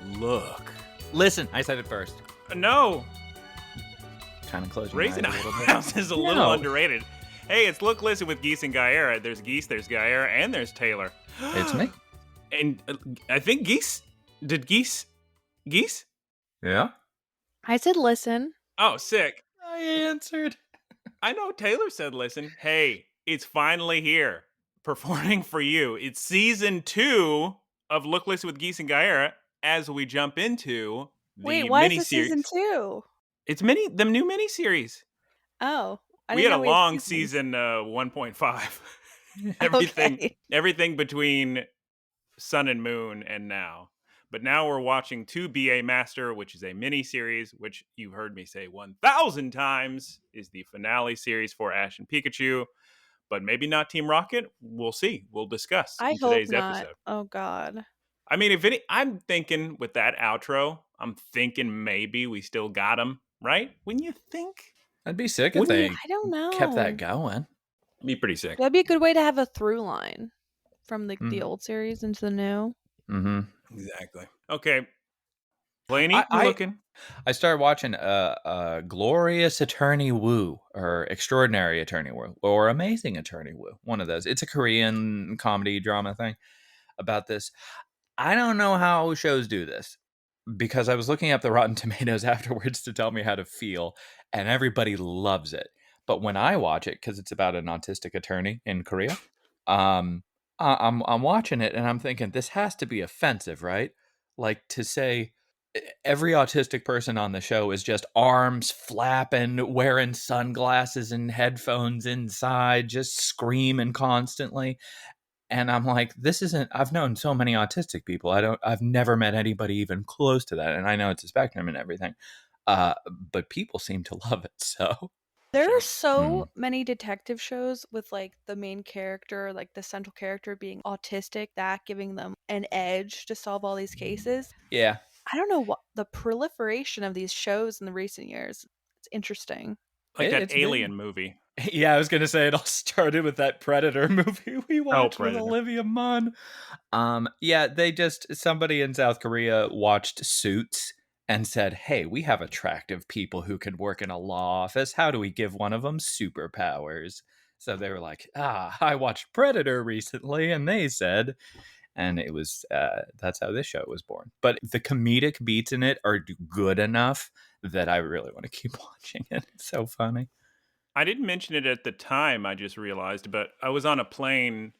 look. Listen, I said it first. No. Kind of close your Raising eyes a little bit. House is a little underrated. Hey, it's Look Listen with Geese and Guyera. There's Geese, there's Guyera, and there's Taylor. It's me. And I think Geese... Did Geese? Geese? Yeah? I said listen. Oh, sick. I answered. I know Taylor said listen. Hey, it's finally here. Performing for you. It's season 2 of Look Listen with Geese and Guyera as we jump into the Wait, why is miniseries. it season 2? It's the new miniseries. Oh. We had a long season 1.5. Everything between Sun and Moon and now. But now we're watching 2BA Master, which is a mini-series, which you've heard me say 1,000 times, is the finale series for Ash and Pikachu. But maybe not Team Rocket. We'll see. We'll discuss in today's episode. Oh, God. I mean, I'm thinking with that outro, I'm thinking maybe we still got him, right? Wouldn't you think? That'd be sick if they I don't know. kept that going. Be pretty sick. That'd be a good way to have a through line from the old series into the new. Mm-hmm. Exactly. Okay. Blaney, you looking? I started watching Glorious Attorney Woo, or Extraordinary Attorney Woo, or Amazing Attorney Woo. One of those. It's a Korean comedy drama thing about this. I don't know how shows do this, because I was looking up the Rotten Tomatoes afterwards to tell me how to feel, and everybody loves it. But when I watch it, because it's about an autistic attorney in Korea, I'm watching it and I'm thinking, this has to be offensive, right? Like, to say every autistic person on the show is just arms flapping, wearing sunglasses and headphones inside, just screaming constantly. And I'm like, I've known so many autistic people. I've never met anybody even close to that. And I know it's a spectrum and everything. But people seem to love it. So there are so many detective shows with like the main character, like the central character being autistic, that giving them an edge to solve all these cases. Yeah. I don't know what the proliferation of these shows in the recent years. It's interesting. Like that Alien movie. Yeah, I was going to say it all started with that Predator movie we watched with Olivia Munn. Somebody in South Korea watched Suits and said, hey, we have attractive people who can work in a law office. How do we give one of them superpowers? So they were like, I watched Predator recently, and they said, and it was, that's how this show was born. But the comedic beats in it are good enough that I really want to keep watching it. It's so funny. I didn't mention it at the time, I just realized, but I was on a plane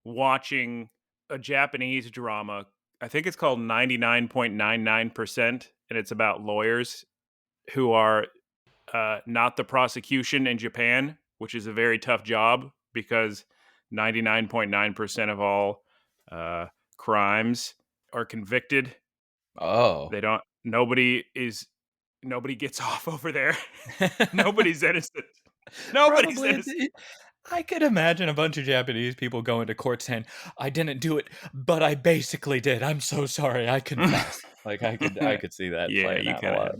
watching a Japanese drama. I think it's called 99.99%, and it's about lawyers who are not the prosecution in Japan, which is a very tough job because 99.9% of all crimes are convicted. Oh. Nobody gets off over there. Nobody's innocent. Nobody's innocent. I could imagine a bunch of Japanese people going to court saying, I didn't do it, but I basically did. I'm so sorry. I confess. Like, I could see that playing out a lot.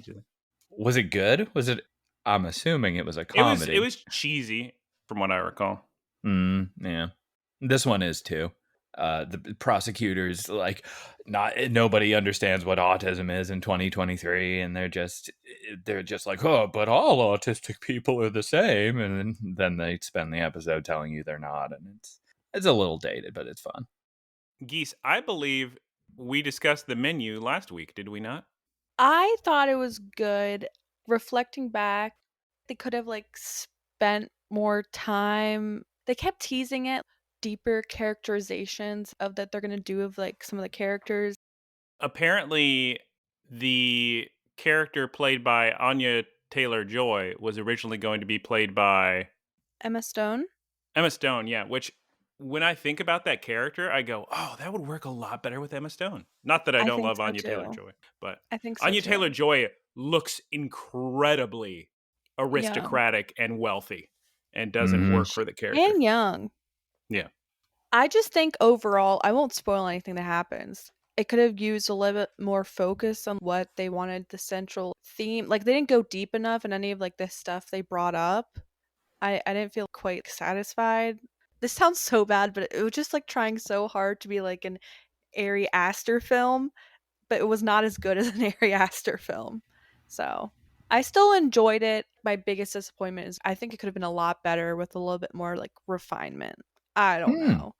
Was it good? I'm assuming it was a comedy. It was cheesy, from what I recall. Yeah. This one is too. The prosecutors, like, nobody understands what autism is in 2023, and they're just like, oh, but all autistic people are the same, and then they spend the episode telling you they're not, and it's a little dated, but it's fun. Geese, I believe we discussed the menu last week, did we not? I thought it was good. Reflecting back, they could have like spent more time. They kept teasing it. Deeper characterizations of that they're going to do of like some of the characters. Apparently the character played by Anya Taylor-Joy was originally going to be played by Emma Stone, yeah, which when I think about that character, I go, oh, that would work a lot better with Emma Stone. Not that I don't love Anya Taylor-Joy, but I think so Anya too. Taylor-Joy looks incredibly aristocratic and wealthy and doesn't work for the character. And young. Yeah. I just think overall, I won't spoil anything that happens. It could have used a little bit more focus on what they wanted the central theme. Like, they didn't go deep enough in any of like this stuff they brought up. I didn't feel quite satisfied. This sounds so bad, but it was just like trying so hard to be like an Ari Aster film but it was not as good as an Ari Aster film. So I still enjoyed it. My biggest disappointment is I think it could have been a lot better with a little bit more like refinement. I don't know.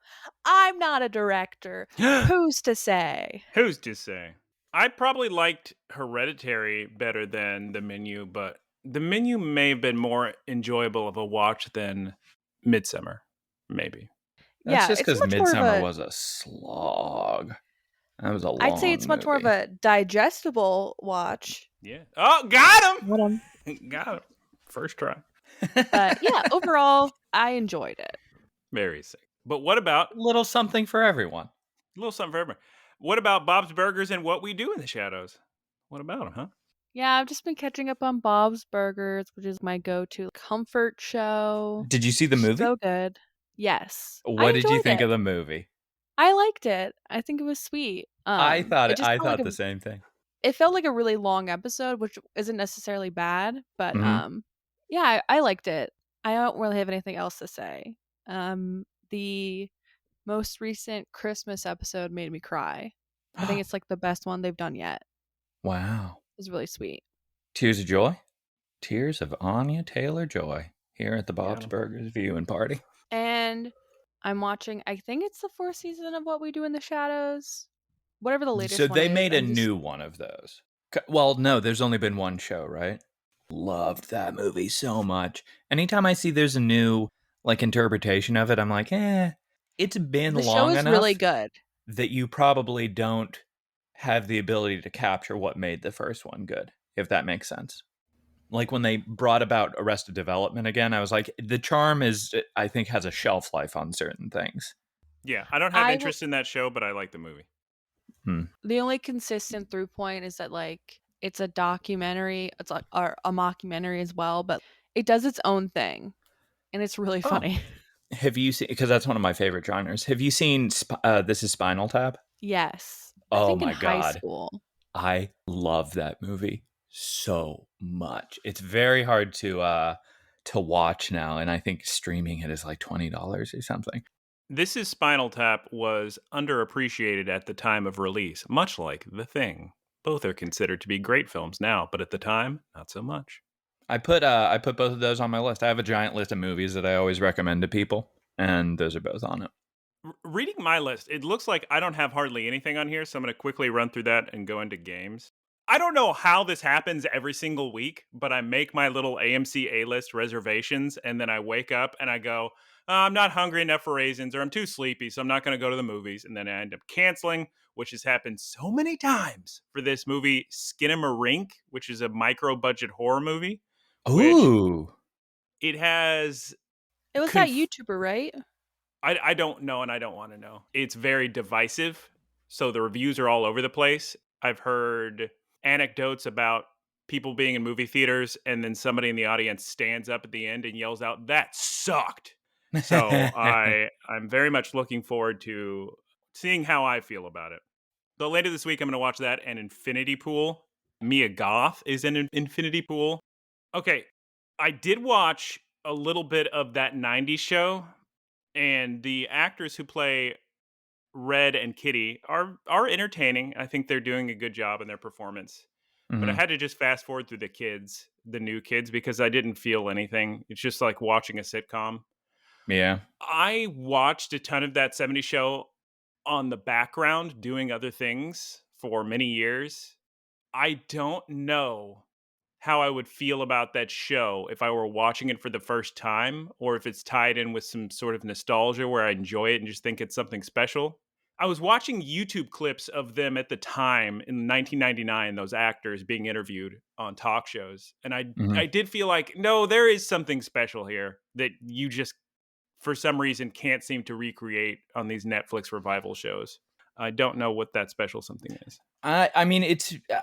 I'm not a director. Who's to say? Who's to say? I probably liked Hereditary better than The Menu, but The Menu may have been more enjoyable of a watch than Midsummer, maybe. That's Yeah, just it's because much more of Midsummer a. was a slog. That was a long I'd say it's much more of movie. a digestible watch. Yeah. Oh, got What him! Got him. First try. But yeah, overall, I enjoyed it. Very sick. But what about Little something for everyone. a little something for everyone? What about Bob's Burgers and What We Do in the Shadows? What about them, huh? Yeah, I've just been catching up on Bob's Burgers, which is my go-to comfort show. Did you see the movie? So good. Yes. I What did you enjoyed think it. of the movie? I liked it. I think it was sweet. I thought It just I felt like thought the same thing. it felt like a really long episode, which isn't necessarily bad, but Mhm. yeah, I liked it. I don't really have anything else to say. The most recent Christmas episode made me cry. I think it's like the best one they've done yet. Wow. It was really sweet. Tears of Joy? Tears of Anya Taylor-Joy here at the Bob's Yeah. Burgers viewing party. And I'm watching, I think it's the 4th season of What We Do in the Shadows. Whatever the latest So one they is. made a I'm just- new one of those. Well, no, there's only been one show, right? Loved that movie so much. Anytime I see there's a new like interpretation of it, I'm like, it's been The show long is enough really good. that you probably don't have the ability to capture what made the first one good, if that makes sense. Like when they brought about Arrested Development again, I was like, the charm is, I think, has a shelf life on certain things. Yeah, I don't have I will- interest in that show, but I like the movie. The only consistent through point is that like it's a documentary, it's like or a mockumentary as well, but it does its own thing, and it's really Oh. funny. Have you seen, because that's one of my favorite genres, have you seen This Is Spinal Tap? Yes. I Oh think my in high God. school. I love that movie so much. It's very hard to watch now, and I think streaming it is like $20 or something. This is Spinal Tap was underappreciated at the time of release, much like The Thing. Both are considered to be great films now, but at the time, not so much. I put both of those on my list. I have a giant list of movies that I always recommend to people, and those are both on it. Reading my list, it looks like I don't have hardly anything on here, so I'm going to quickly run through that and go into games. I don't know how this happens every single week, but I make my little AMC A-list reservations, and then I wake up and I go, I'm not hungry enough for raisins, or I'm too sleepy, so I'm not going to go to the movies. And then I end up canceling, which has happened so many times for this movie, Skinamarink, which is a micro-budget horror movie. Ooh. It has... It was that YouTuber, right? I don't know, and I don't want to know. It's very divisive, so the reviews are all over the place. I've heard anecdotes about people being in movie theaters, and then somebody in the audience stands up at the end and yells out, "That sucked!" So I'm very much looking forward to seeing how I feel about it. But later this week, I'm going to watch that and Infinity Pool. Mia Goth is in Infinity Pool. Okay, I did watch a little bit of that 90s show, and the actors who play Red and Kitty are entertaining. I think they're doing a good job in their performance. But I had to just fast forward through the new kids, because I didn't feel anything. It's just like watching a sitcom. Yeah. I watched a ton of that 70s show on the background doing other things for many years. I don't know how I would feel about that show if I were watching it for the first time, or if it's tied in with some sort of nostalgia where I enjoy it and just think it's something special. I was watching YouTube clips of them at the time in 1999, those actors being interviewed on talk shows. And I did feel like, no, there is something special here that you just, for some reason, can't seem to recreate on these Netflix revival shows. I don't know what that special something is. I mean,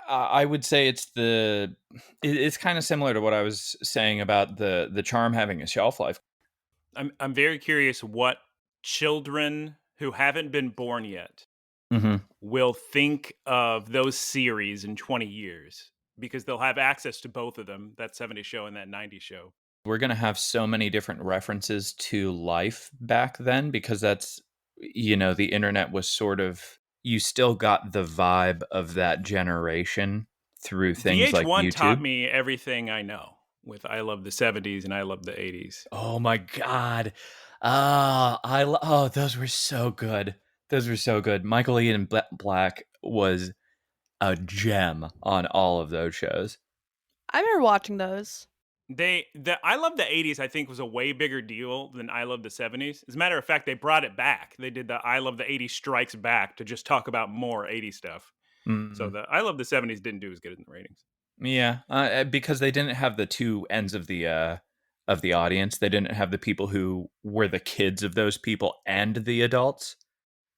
I would say it's kind of similar to what I was saying about the charm having a shelf life. I'm very curious what children who haven't been born yet will think of those series in 20 years, because they'll have access to both of them, that 70s show and that 90s show. We're going to have so many different references to life back then, because that's, the internet was sort of you still got the vibe of that generation through things like VH1 taught YouTube. me everything I know with I Love the 70s and I Love the 80s. Oh my God. Those were so good. Those were so good. Michael Ian Black was a gem on all of those shows. I remember watching those. The I Love the 80s, I think, was a way bigger deal than I Love the 70s. As a matter of fact, they brought it back. They did the I Love the 80s Strikes Back to just talk about more 80s stuff. So the I Love the 70s didn't do as good in the ratings. Yeah, because they didn't have the two ends of the audience. They didn't have the people who were the kids of those people and the adults.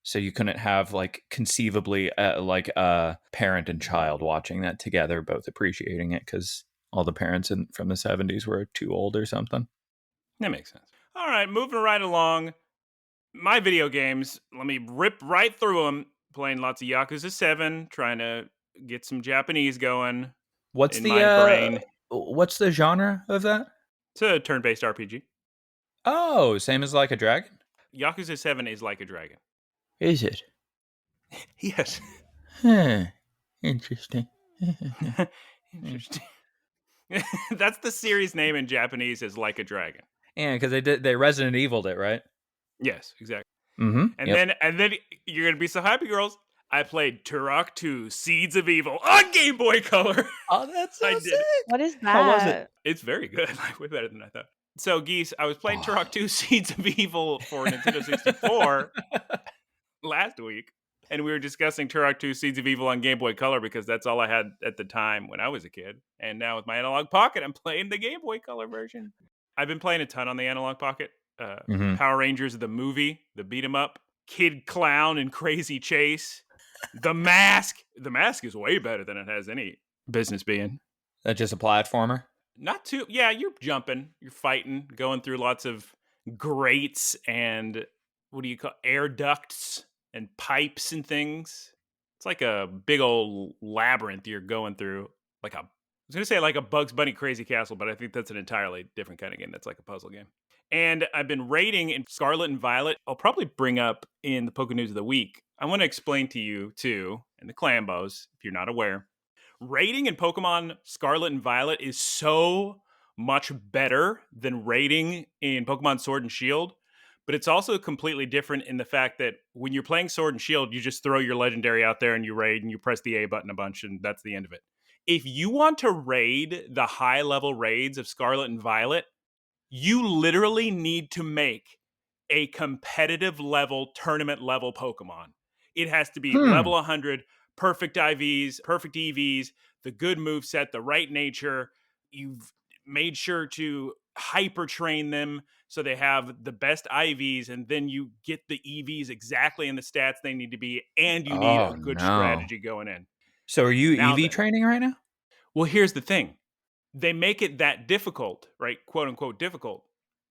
So you couldn't have like conceivably like a parent and child watching that together, both appreciating it because all the parents from the 70s were too old or something. That makes sense. All right, moving right along. My video games, let me rip right through them. Playing lots of Yakuza 7, trying to get some Japanese going What's in the my brain. what's the genre of that? It's a turn-based RPG. Oh, same as Like a Dragon? Yakuza 7 is like a dragon. Is it? Yes. Interesting. Interesting. That's the series name in Japanese, is Like a Dragon. Yeah, because they Resident Evil'd it, right? Yes, exactly. Mm-hmm. And then you're gonna be so happy, girls. I played Turok 2 Seeds of Evil on Game Boy Color. Oh, that's so sick. What is that? How was it? It's very good. Like, way better than I thought. So, Geese, I was playing Turok 2 Seeds of Evil for Nintendo 64 last week, and we were discussing Turok 2 Seeds of Evil on Game Boy Color because that's all I had at the time when I was a kid. And now with my Analog Pocket, I'm playing the Game Boy Color version. I've been playing a ton on the Analog Pocket. Power Rangers, the movie, the beat 'em up, Kid Clown and Crazy Chase, The Mask. The Mask is way better than it has any business being. That's just a platformer? Not too. Yeah, you're jumping, you're fighting, going through lots of grates and what do you call air ducts and pipes and things. It's like a big old labyrinth you're going through. I was gonna say like a Bugs Bunny Crazy Castle, but I think that's an entirely different kind of game. That's like a puzzle game. And I've been raiding in Scarlet and Violet. I'll probably bring up in the Poke News of the Week. I want to explain to you too, and the Clambos, if you're not aware. Raiding in Pokemon Scarlet and Violet is so much better than raiding in Pokemon Sword and Shield, but it's also completely different in the fact that when you're playing Sword and Shield, you just throw your legendary out there and you raid and you press the A button a bunch and that's the end of it. If you want to raid the high level raids of Scarlet and Violet, you literally need to make a competitive level, tournament level Pokemon. It has to be level 100, perfect IVs, perfect EVs, the good moveset, the right nature. You've made sure to hyper train them so they have the best IVs, and then you get the EVs exactly in the stats they need to be, and you need a good strategy going in. So are you EV training right now? Well, here's the thing. They make it that difficult, right? Quote unquote difficult.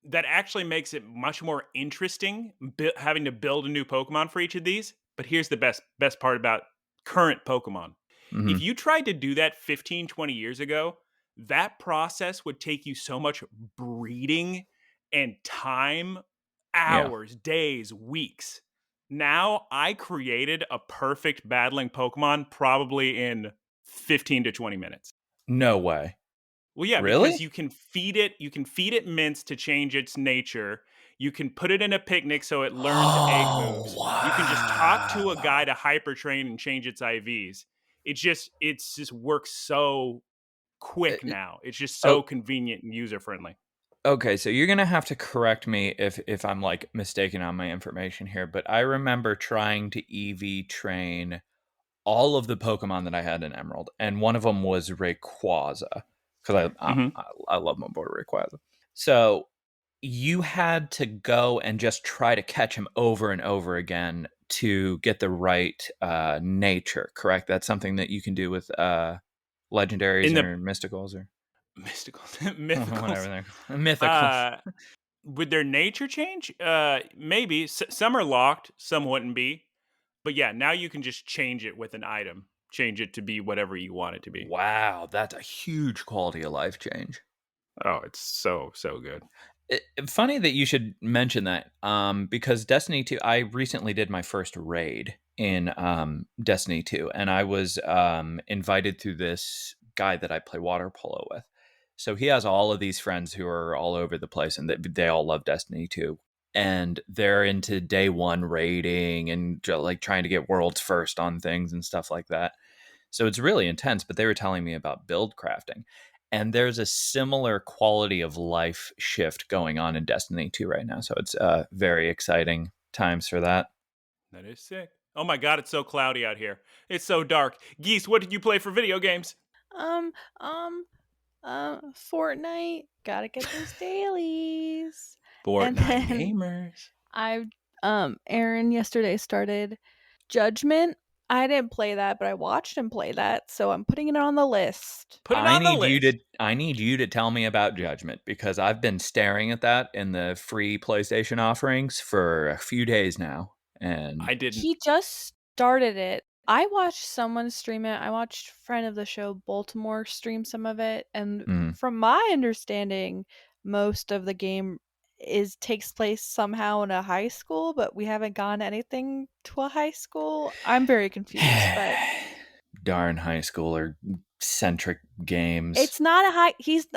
That actually makes it much more interesting having to build a new Pokemon for each of these. But here's the best part about current Pokemon. Mm-hmm. If you tried to do that 15, 20 years ago, that process would take you so much breeding and time, hours, days, weeks. Now I created a perfect battling Pokemon probably in 15 to 20 minutes. No way. Well, yeah, really? Because you can feed it mints to change its nature. You can put it in a picnic so it learns egg moves. Wow. You can just talk to a guy to hyper train and change its IVs. It's just works so quick now. It's just so convenient and user friendly. Okay, so you're gonna have to correct me if I'm like mistaken on my information here, but I remember trying to EV train all of the Pokemon that I had in Emerald, and one of them was Rayquaza because I love my boy Rayquaza. So you had to go and just try to catch him over and over again to get the right nature, correct? That's something that you can do with legendaries or mysticals or mythicals, whatever they're mythical. Would their nature change? Maybe. Some are locked, some wouldn't be. But yeah, now you can just change it with an item. Change it to be whatever you want it to be. Wow, that's a huge quality of life change. Oh, it's so good. Funny that you should mention that, because Destiny 2, I recently did my first raid, in Destiny 2, and I was invited to this guy that I play water polo with. So he has all of these friends who are all over the place, and they all love Destiny 2. And they're into day one raiding and like trying to get worlds first on things and stuff like that. So it's really intense, but they were telling me about build crafting. And there's a similar quality of life shift going on in Destiny 2 right now. So it's very exciting times for that. That is sick. Oh my god, it's so cloudy out here. It's so dark. Geese, what did you play for video games? Fortnite. Gotta get those dailies. Fortnite gamers. Aaron yesterday started Judgment. I didn't play that, but I watched him play that, so I'm putting it on the list. I need you to tell me about Judgment, because I've been staring at that in the free PlayStation offerings for a few days now, and I didn't. He just started it. I watched someone stream it. I watched friend of the show Baltimore stream some of it, and from my understanding, most of the game takes place somehow in a high school, but we haven't gone anything to a high school. I'm very confused, but darn high schooler centric games. it's not a high.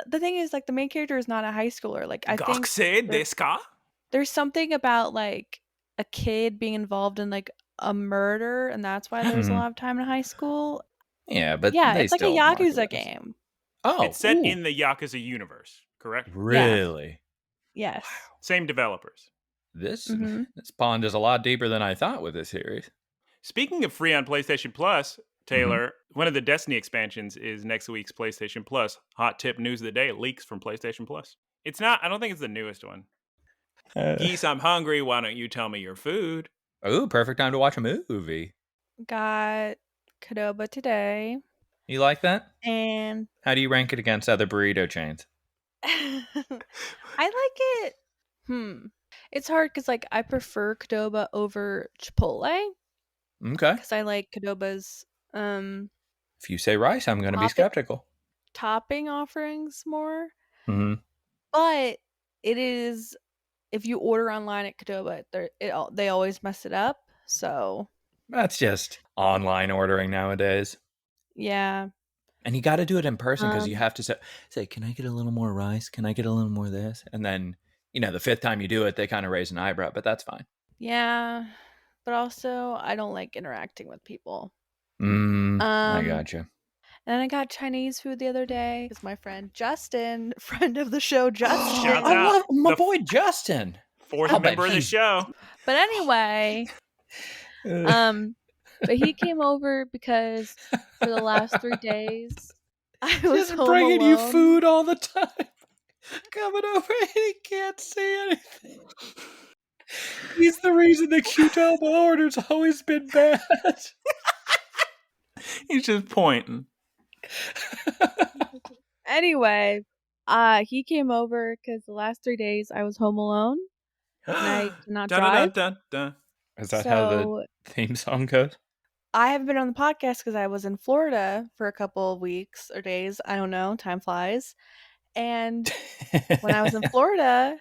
The thing is, like, the main character is not a high schooler. Like, I think there's something about like a kid being involved in like a murder, and that's why there's a lot of time in high school. Yeah, but yeah, it's like a Yakuza game. Oh, it's set in the Yakuza universe, correct? Really? Yes. Wow. Same developers. This pond is a lot deeper than I thought with this series. Speaking of free on PlayStation Plus, Taylor, one of the Destiny expansions is next week's PlayStation Plus. Hot tip news of the day, leaks from PlayStation Plus. It's not, I don't think it's the newest one. Geese, I'm hungry. Why don't you tell me your food? Oh, perfect time to watch a movie. Got Qdoba today. You like that? And how do you rank it against other burrito chains? I like it. It's hard because, like, I prefer Qdoba over Chipotle. Okay. Because I like Qdoba's if you say rice, I'm going to be skeptical. Topping offerings more. Mm-hmm. But it is, if you order online at Qdoba, they always mess it up. So that's just online ordering nowadays. Yeah. And you got to do it in person, because you have to say, can I get a little more rice? Can I get a little more of this? And then, the fifth time you do it, they kind of raise an eyebrow, but that's fine. Yeah. But also, I don't like interacting with people. I gotcha. And then I got Chinese food the other day because my friend Justin, friend of the show, Justin. Shout I out. love my boy Justin. Fourth member of the show. But anyway, but he came over because for the last 3 days, I was home bringing alone. you food all the time. Coming over and he can't see anything. He's the reason the Qdoba order's always been bad. He's just pointing. Anyway, he came over because the last 3 days I was home alone and I did not drive. Is that how the theme song goes? I haven't been on the podcast because I was in Florida for a couple of weeks or days. I don't know. Time flies. And when I was in Florida,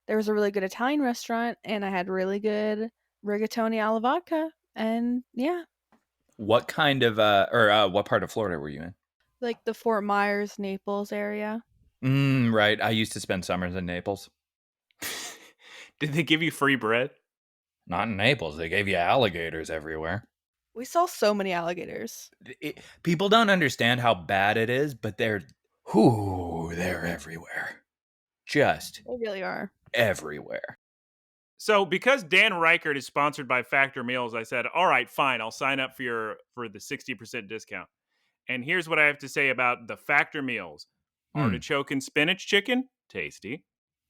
there was a really good Italian restaurant, and I had really good rigatoni alla vodka. And yeah. What kind of, what part of Florida were you in? Like the Fort Myers, Naples area. Right. I used to spend summers in Naples. Did they give you free bread? Not in Naples. They gave you alligators everywhere. We saw so many alligators. People don't understand how bad it is, but they're everywhere. Just. They really are. Everywhere. So because Dan Reichert is sponsored by Factor Meals, I said, all right, fine, I'll sign up for the 60% discount. And here's what I have to say about the Factor Meals. Artichoke and spinach chicken, tasty.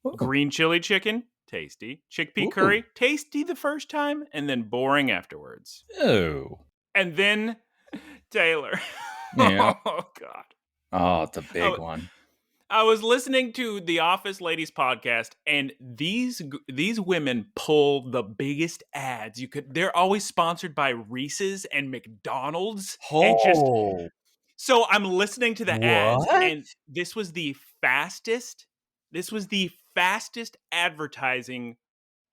Ooh. Green chili chicken, tasty. Chickpea curry, tasty the first time, and then boring afterwards. Oh. And then Taylor. Yeah. Oh, God. Oh, it's a big one. I was listening to the Office Ladies podcast, and these women pull the biggest ads you could. They're always sponsored by Reese's and McDonald's. Oh. So I'm listening to the ads, and this was the fastest advertising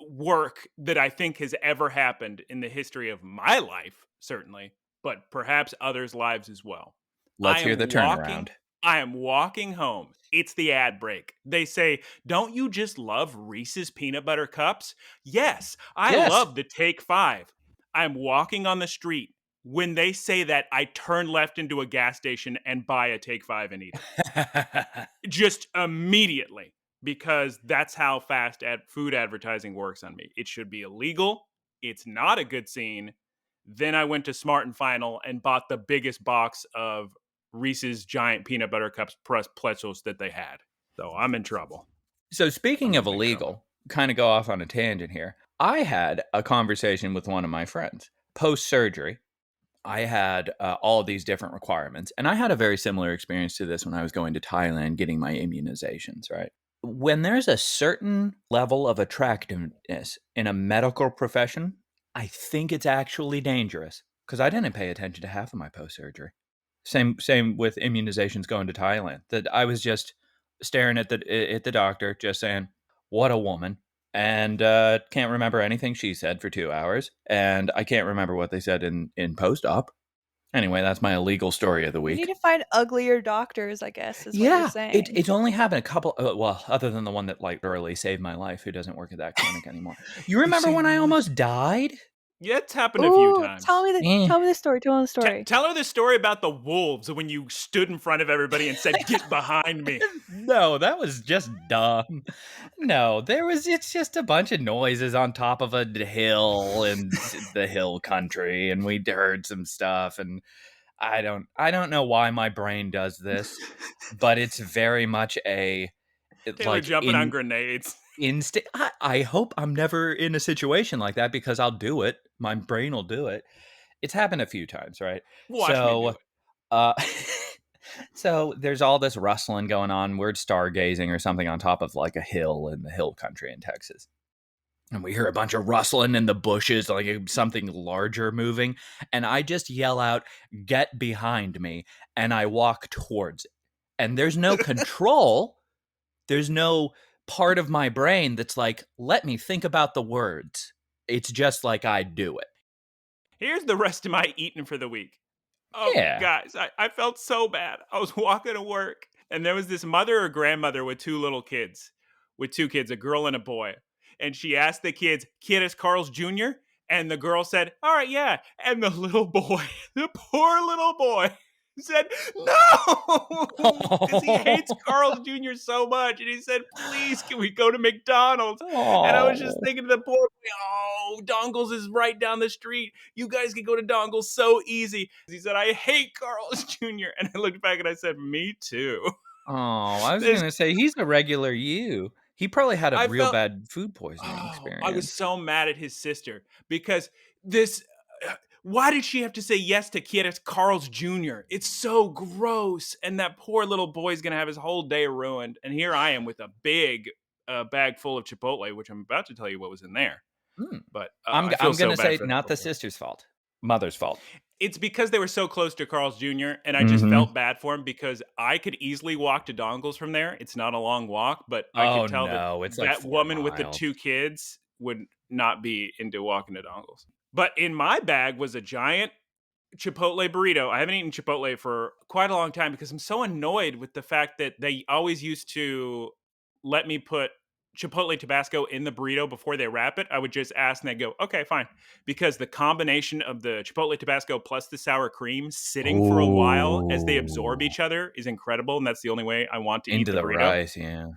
work that I think has ever happened in the history of my life, certainly, but perhaps others' lives as well. Let's hear the turnaround. I am walking home. It's the ad break. They say, "Don't you just love Reese's peanut butter cups?" Yes, I Yes. love the Take 5. I'm walking on the street. When they say that, I turn left into a gas station and buy a Take 5 and eat it. Just immediately, because that's how fast food advertising works on me. It should be illegal. It's not a good scene. Then I went to Smart and Final and bought the biggest box of Reese's giant peanut butter cups plus pretzels that they had. So I'm in trouble. So speaking of illegal, kind of go off on a tangent here. I had a conversation with one of my friends post-surgery. I had all of these different requirements, and I had a very similar experience to this when I was going to Thailand getting my immunizations, right? When there's a certain level of attractiveness in a medical profession, I think it's actually dangerous, because I didn't pay attention to half of my post-surgery. Same with immunizations going to Thailand. That I was just staring at the doctor, just saying, "What a woman," and can't remember anything she said for 2 hours, and I can't remember what they said in post-op. Anyway, that's my illegal story of the You week. need to find uglier doctors, I guess, is what you're saying. It's only happened a couple. Well, other than the one that like literally saved my life, who doesn't work at that clinic anymore. You remember when I almost died? Yeah, it's happened a few Ooh, times. tell me the story. Tell me the story. Tell her the story about the wolves when you stood in front of everybody and said, "Get behind me." No, that was just dumb. No, it's just a bunch of noises on top of a hill in the hill country, and we heard some stuff, and I don't know why my brain does this, but it's very much Taylor jumping on grenades. I hope I'm never in a situation like that, because I'll do it. My brain will do it. It's happened a few times, right? Watch me do it. So there's all this rustling going on. We're stargazing or something on top of like a hill in the hill country in Texas. And we hear a bunch of rustling in the bushes, like something larger moving. And I just yell out, "Get behind me." And I walk towards it. And there's no control. There's no part of my brain that's like, let me think about the words. It's just like I do it. Here's the rest of my eating for the week. Oh, Yeah. guys, I felt so bad. I was walking to work, and there was this mother or grandmother with two kids, a girl and a boy. And she asked the kids, "Kid, Carl's Jr.?" And the girl said, "All right, yeah." And the little boy, the poor little boy, said, "No," because he hates Carl's Jr. so much. And he said, "Please, can we go to McDonald's?" And I was just thinking to the poor boy, "Oh, Dongles is right down the street. You guys can go to Dongles so easy." He said, "I hate Carl's Jr." And I looked back and I said, "Me too." Oh, I was going to say, he's a regular you. He probably had a real bad food poisoning experience. I was so mad at his sister because this. Why did she have to say yes to Kid Carl's Jr.? It's so gross. And that poor little boy's going to have his whole day ruined. And here I am with a big bag full of Chipotle, which I'm about to tell you what was in there. But I'm going to say not the sister's fault. Mother's fault. It's because they were so close to Carl's Jr. and I just felt bad for him because I could easily walk to Dongles from there. It's not a long walk, but I could tell that woman with the 2 kids would not be into walking to Dongles. But in my bag was a giant Chipotle burrito. I haven't eaten Chipotle for quite a long time because I'm so annoyed with the fact that they always used to let me put Chipotle Tabasco in the burrito before they wrap it. I would just ask and they'd go, "Okay, fine." Because the combination of the Chipotle Tabasco plus the sour cream sitting for a while as they absorb each other is incredible. And that's the only way I want to eat the burrito. Rice, yeah.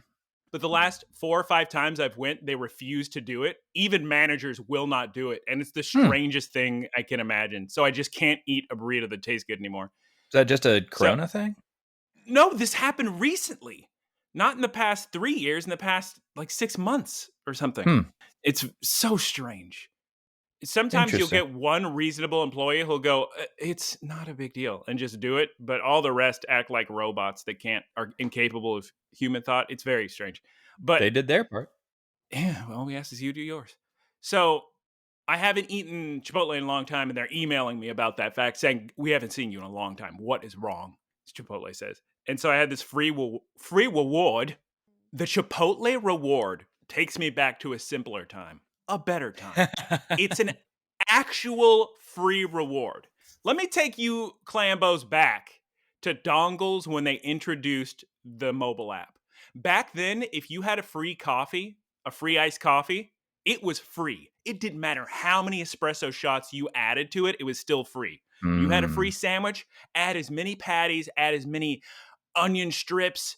But the last 4 or 5 times I've went, they refuse to do it. Even managers will not do it. And it's the strangest thing I can imagine. So I just can't eat a burrito that tastes good anymore. Is that just a Corona thing? No, this happened recently. Not in the past 3 years, in the past like 6 months or something. It's so strange. Sometimes you'll get one reasonable employee who'll go, "It's not a big deal," and just do it. But all the rest act like robots that are incapable of human thought. It's very strange. But they did their part. Yeah, well, we asked as you do yours. So I haven't eaten Chipotle in a long time, and they're emailing me about that fact, saying, "We haven't seen you in a long time. What is wrong?" Chipotle says. And so I had this free reward. The Chipotle reward takes me back to a simpler time. a better time. It's an actual free reward. Let me take you Clambos back to dongles when they introduced the mobile app. Back then, if you had a free coffee, a free iced coffee, it was free. It didn't matter how many espresso shots you added to it, it was still free. You had a free sandwich, add as many patties, add as many onion strips,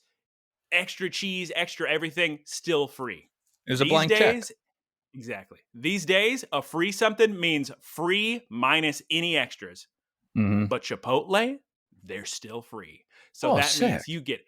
extra cheese, extra everything, still free. It was a blank check. Exactly. These days, a free something means free minus any extras. Mm-hmm. But Chipotle, they're still free. So Oh, that sick. means you get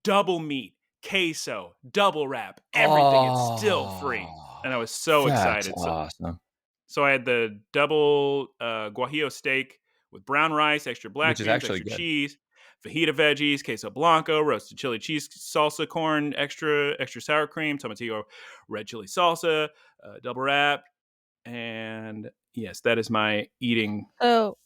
double meat, queso, double wrap, everything. It's still free. And I was so That's excited. awesome. So I had the double guajillo steak with brown rice, extra black Which is beans, actually extra good. cheese, fajita veggies, queso blanco, roasted chili cheese salsa corn, extra sour cream, tomatillo red chili salsa, double wrap, and yes, that is my eating. So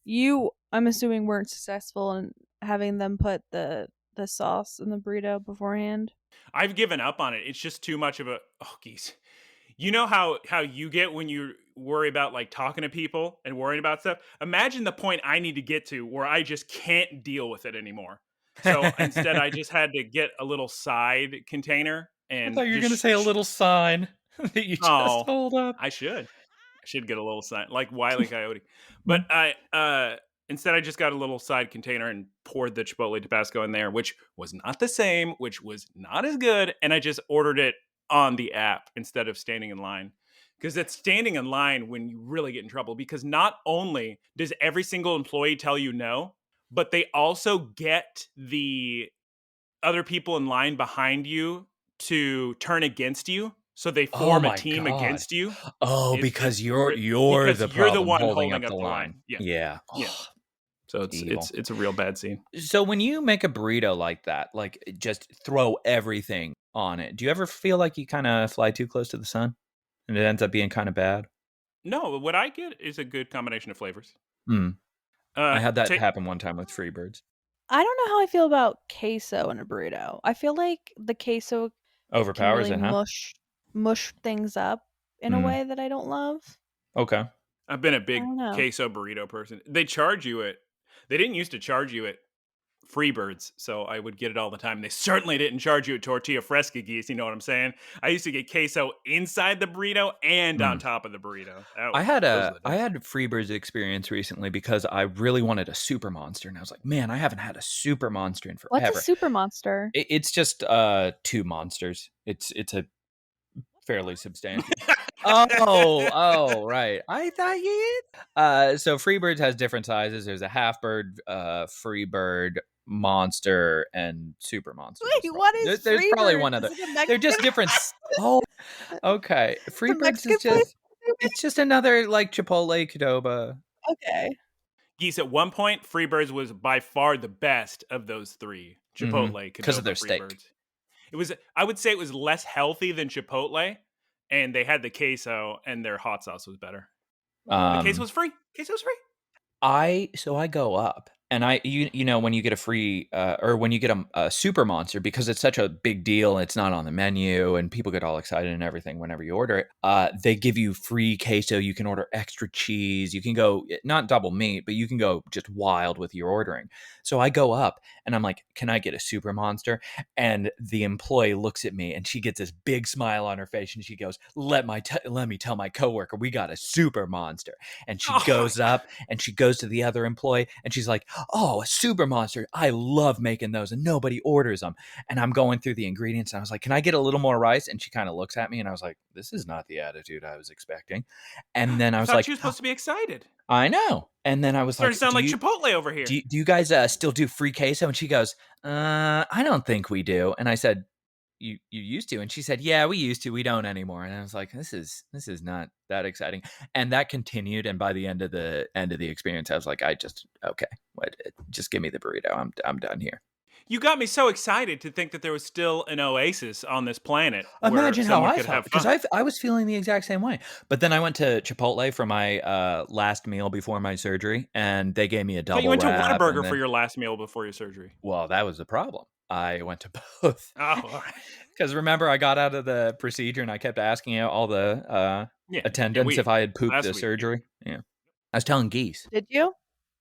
you, I'm assuming, weren't successful in having them put the sauce in the burrito beforehand. I've given up on it. It's just too much of a geez. You know how you get when you worry about like talking to people and worrying about stuff? Imagine the point I need to get to where I just can't deal with it anymore. So instead I just had to get a little side container and I thought you were going to say a little sign that you just hold up. I should get a little sign like Wile E. Coyote. But I instead I just got a little side container and poured the Chipotle Tabasco in there, which was not the same, which was not as good, and I just ordered it on the app instead of standing in line, because it's standing in line when you really get in trouble, because not only does every single employee tell you no, but they also get the other people in line behind you to turn against you, so they form a team against you. Because you're the one holding up the line. Yeah. So it's a real bad scene. So when you make a burrito like that, like just throw everything on it, do you ever feel like you kind of fly too close to the sun and it ends up being kind of bad? No, what I get is a good combination of flavors. I had that happen one time with Freebirds. I don't know how I feel about queso in a burrito. I feel like the queso overpowers can really it, mush things up in a way that I don't love. Okay. I've been a big queso burrito person. They didn't used to charge you at Freebirds, so I would get it all the time. They certainly didn't charge you at Tortilla Fresca, Geese, you know what I'm saying? I used to get queso inside the burrito and on top of the burrito. I had a Freebirds experience recently because I really wanted a Super Monster, and I was like, man, I haven't had a Super Monster in forever. What's a Super Monster? It's just 2 monsters. It's a fairly substantial. Right. I thought you. So Freebirds has different sizes. There's a half bird, Freebird, Monster, and Super Monster. Wait, what is there's probably one other. They're just different. Okay. Freebirds is just another like Chipotle Qdoba. Okay. Geese, at one point, Freebirds was by far the best of those 3. Chipotle, Qdoba, because of their Freebirds. steak. It was, I would say, it was less healthy than Chipotle, and they had the queso, and their hot sauce was better. The queso was free. So I go up, and you know, when you get a free or when you get a Super Monster, because it's such a big deal, it's not on the menu, and people get all excited and everything whenever you order it. They give you free queso. You can order extra cheese. You can go not double meat, but you can go just wild with your ordering. So I go up, and I'm like, "Can I get a Super Monster?" And the employee looks at me, and she gets this big smile on her face, and she goes, "Let me tell my coworker we got a Super Monster." And she goes up, and she goes to the other employee, and she's like, "Oh, a Super Monster. I love making those, and nobody orders them." And I'm going through the ingredients, and I was like, "Can I get a little more rice?" And she kind of looks at me, and I was like, "This is not the attitude I was expecting." And then I was like, "You were supposed to be excited." I know. And then I was started to sound like Chipotle over here. Do you guys still do free queso? And she goes, I don't think we do. And I said, You used to? And she said, yeah, we used to. We don't anymore. And I was like, this is not that exciting. And that continued. And by the end of the experience, I was like, just give me the burrito. I'm done here. You got me so excited to think that there was still an oasis on this planet. Imagine how I felt, because I was feeling the exact same way. But then I went to Chipotle for my last meal before my surgery, and they gave me a double wrap. But you went to Whataburger for your last meal before your surgery. Well, that was the problem. I went to both. Oh, all right. Because remember, I got out of the procedure and I kept asking out all the attendants if I had pooped last the week, surgery. Yeah. I was telling Geese. Did you?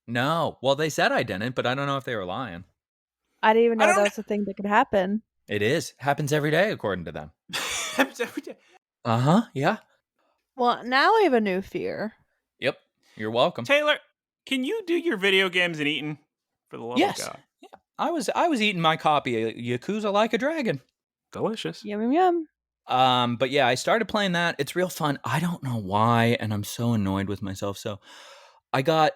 No. Well, they said I didn't, but I don't know if they were lying. I didn't even I know that don't was a thing that could happen. It is. Happens every day, according to them. happens every day. Uh-huh. Yeah. Well, now I have a new fear. Yep. You're welcome. Taylor, can you do your video games and eating? For the love Yes. of God. Yeah. I was eating my copy of Yakuza Like a Dragon. Delicious. Yum, yum, yum. But yeah, I started playing that. It's real fun. I don't know why, and I'm so annoyed with myself. So I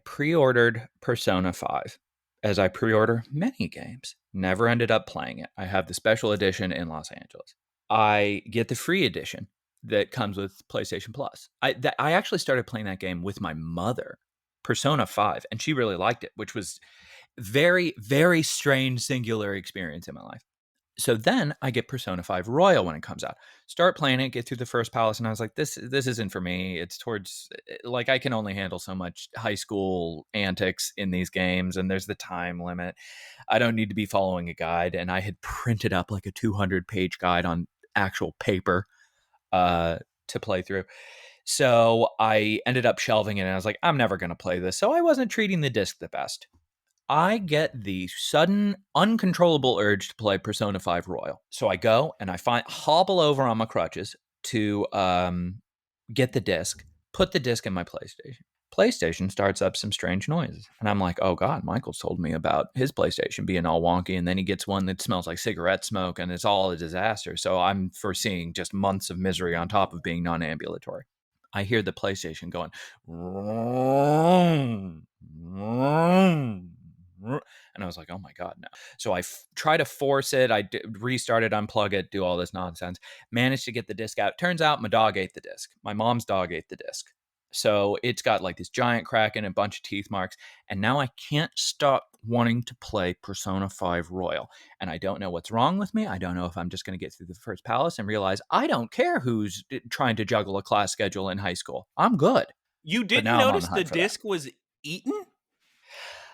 pre-ordered Persona 5, as I pre-order many games. Never ended up playing it. I have the special edition in Los Angeles. I get the free edition that comes with PlayStation Plus. I actually started playing that game with my mother, Persona 5, and she really liked it, which was very, very strange, singular experience in my life. So then I get Persona 5 Royal when it comes out. Start playing it, get through the first palace, and I was like, this isn't for me. It's towards, like, I can only handle so much high school antics in these games, and there's the time limit. I don't need to be following a guide, and I had printed up like a 200-page guide on actual paper to play through. So I ended up shelving it, and I was like, I'm never going to play this. So I wasn't treating the disc the best. I get the sudden, uncontrollable urge to play Persona 5 Royal. So I go and I hobble over on my crutches to get the disc, put the disc in my PlayStation. PlayStation starts up some strange noises. And I'm like, oh God, Michael's told me about his PlayStation being all wonky. And then he gets one that smells like cigarette smoke and it's all a disaster. So I'm foreseeing just months of misery on top of being non-ambulatory. I hear the PlayStation going, vroom, vroom. And I was like, oh my God, no. So I try to force it. I restart it, unplug it, do all this nonsense. Managed to get the disc out. Turns out my dog ate the disc. My mom's dog ate the disc. So it's got like this giant crack and a bunch of teeth marks. And now I can't stop wanting to play Persona 5 Royal. And I don't know what's wrong with me. I don't know if I'm just going to get through the first palace and realize I don't care who's trying to juggle a class schedule in high school. I'm good. You didn't notice the disc was eaten?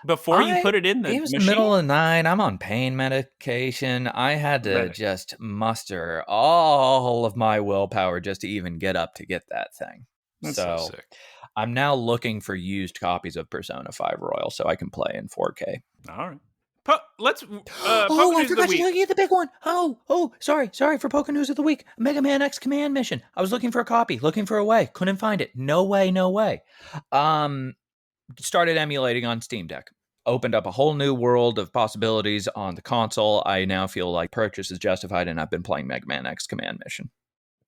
Before you put it in the machine? It was the middle of the night. I'm on pain medication. I had to just muster all of my willpower just to even get up to get that thing. That's so sick. I'm now looking for used copies of Persona 5 Royal so I can play in 4K. All right. Let's I forgot to tell you the big one. Sorry for Poké News of the Week. Mega Man X Command Mission. I was looking for a copy, looking for a way. Couldn't find it. No way. Started emulating on Steam Deck. Opened up a whole new world of possibilities on the console. I now feel like purchase is justified, and I've been playing Mega Man X Command Mission.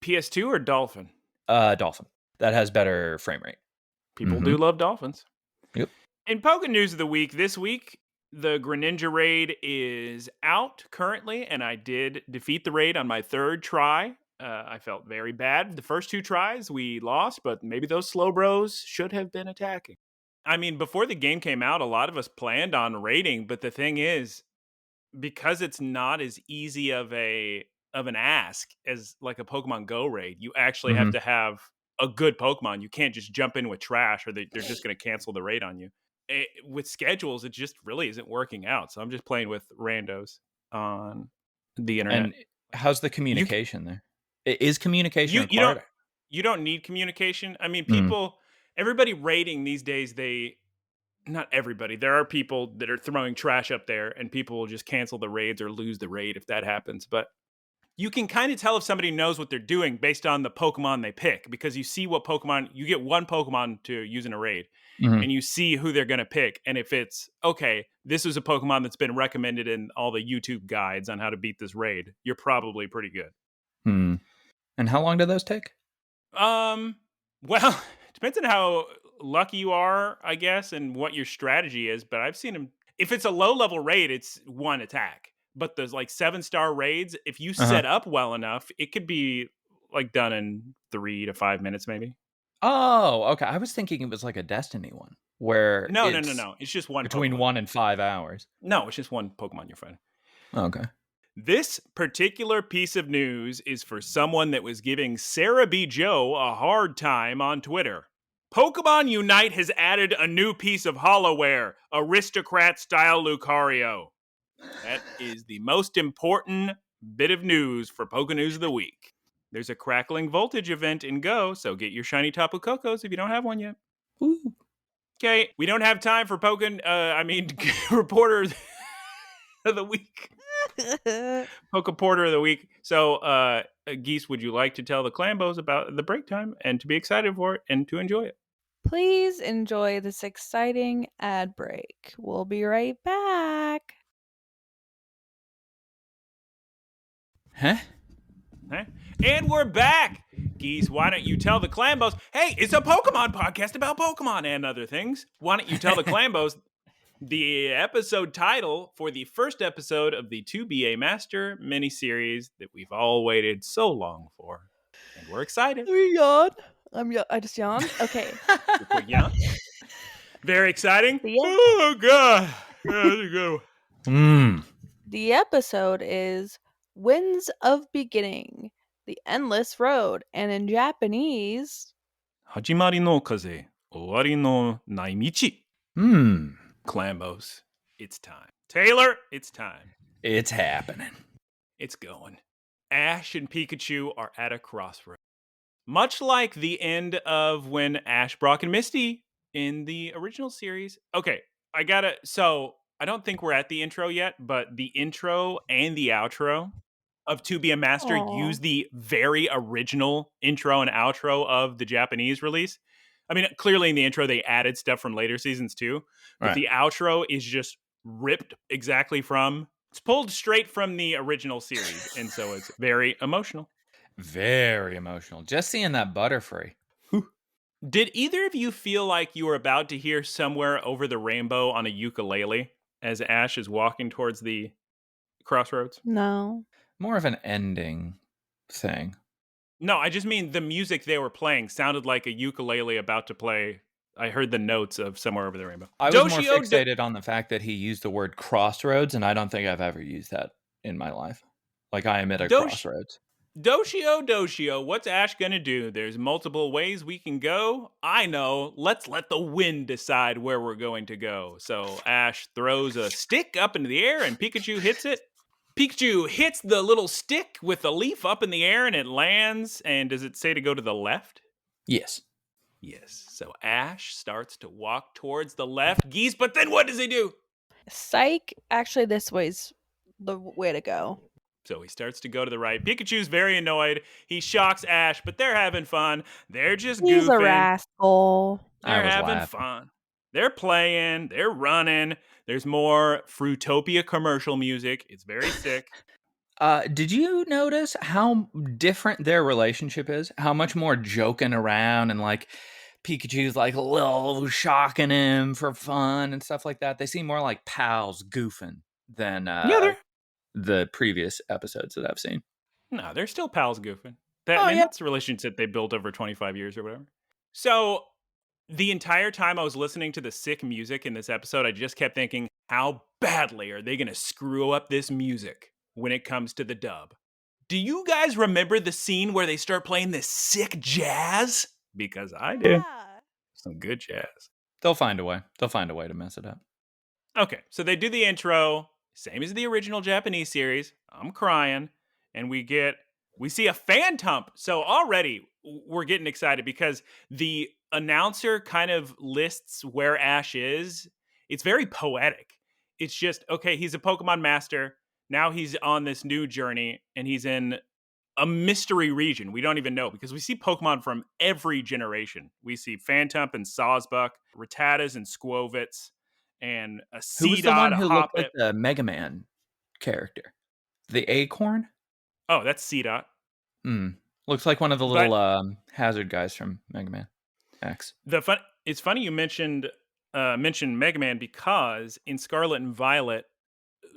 PS2 or Dolphin? Dolphin. That has better frame rate. People do love Dolphins. Yep. In Poké News of the Week, this week, the Greninja raid is out currently, and I did defeat the raid on my third try. I felt very bad. The first two tries, we lost, but maybe those slow bros should have been attacking. I mean, before the game came out, a lot of us planned on raiding, but the thing is, because it's not as easy of an ask as like a Pokemon Go raid, you actually have to have a good Pokemon. You can't just jump in with trash, or they're just going to cancel the raid on you. With schedules, it just really isn't working out. So I'm just playing with randos on the internet. And how's the communication there? Is communication required? You don't need communication. I mean, everybody raiding these days, not everybody. There are people that are throwing trash up there, and people will just cancel the raids or lose the raid if that happens. But you can kind of tell if somebody knows what they're doing based on the Pokemon they pick, because you see what Pokemon, you get one Pokemon to use in a raid, and you see who they're going to pick. And if it's, okay, this is a Pokemon that's been recommended in all the YouTube guides on how to beat this raid, you're probably pretty good. And how long do those take? Well, depends on how lucky you are, I guess, and what your strategy is. But I've seen them. If it's a low-level raid, it's one attack. But there's like 7-star raids. If you set up well enough, it could be like done in 3 to 5 minutes, maybe. Oh, okay. I was thinking it was like a Destiny one where no. It's just one between Pokemon. 1 and 5 hours. No, it's just one Pokemon you're fighting. Okay. This particular piece of news is for someone that was giving Sarah B. Joe a hard time on Twitter. Pokemon Unite has added a new piece of holoware, Aristocrat-style Lucario. That is the most important bit of news for Poke News of the Week. There's a Crackling Voltage event in Go, so get your shiny Tapu Kokos if you don't have one yet. Ooh. Okay, we don't have time for Reporter of the Week. Poke Porter of the Week. So, Geese, would you like to tell the Clambos about the break time and to be excited for it and to enjoy it? Please enjoy this exciting ad break. We'll be right back. Huh? And we're back! Geese, why don't you tell the Clambos, hey, it's a Pokemon podcast about Pokemon and other things. Why don't you tell the Clambos the episode title for the first episode of the 2BA Master miniseries that we've all waited so long for. And we're excited. I just yawned. Okay. Quick yawn. Very exciting. The ep- Oh, God. There you go. The episode is Winds of Beginning, the Endless Road, and in Japanese, Hajimari no Kaze, Owari no Nai Michi. Clambos, it's time. Taylor, it's time. It's happening. It's going. Ash and Pikachu are at a crossroads. Much like the end of when Ash, Brock, and Misty in the original series. Okay, so I don't think we're at the intro yet, but the intro and the outro of To Be a Master use the very original intro and outro of the Japanese release. I mean, clearly in the intro, they added stuff from later seasons too, but the outro is just ripped exactly from, it's pulled straight from the original series. And so it's very emotional. Very emotional. Just seeing that Butterfree. Did either of you feel like you were about to hear Somewhere Over the Rainbow on a ukulele as Ash is walking towards the crossroads? no. More of an ending thing. No, I just mean the music they were playing sounded like a ukulele about to play. I heard the notes of Somewhere Over the Rainbow. I was more fixated on the fact that he used the word crossroads, and I don't think I've ever used that in my life. Like, I am at a crossroads. Doshio, what's Ash gonna do? There's multiple ways we can go. I know. Let's let the wind decide where we're going to go. So Ash throws a stick up into the air, and Pikachu hits it. Pikachu hits the little stick with the leaf up in the air, and it lands. And does it say to go to the left? Yes. Yes. So Ash starts to walk towards the left, Geese, but then what does he do? Psych. Actually, this way's the way to go. So he starts to go to the right. Pikachu's very annoyed. He shocks Ash, but they're having fun. They're just goofing. He's a rascal. They're having fun. They're playing. They're running. There's more Fruitopia commercial music. It's very sick. Did you notice how different their relationship is? How much more joking around and like Pikachu's like a little shocking him for fun and stuff like that. They seem more like pals goofing than the previous episodes that I've seen. No, they're still pals goofing. That's a relationship they built over 25 years or whatever. So the entire time I was listening to the sick music in this episode, I just kept thinking, how badly are they going to screw up this music when it comes to the dub? Do you guys remember the scene where they start playing this sick jazz? Because I do. Yeah. Some good jazz. They'll find a way. They'll find a way to mess it up. Okay, so they do the intro, same as the original Japanese series. I'm crying. And we see a fan tump. So already we're getting excited because the announcer kind of lists where Ash is. It's very poetic. It's just, okay, he's a Pokemon Master. Now he's on this new journey and he's in a mystery region. We don't even know because we see Pokemon from every generation. We see Phantump and Sawsbuck, Rattatas and Squovitz, and a Seedot. Who was the one who looked like the Mega Man character? The Acorn? Oh, that's Seedot. Looks like one of the little hazard guys from Mega Man X. It's funny you mentioned Mega Man because in Scarlet and Violet,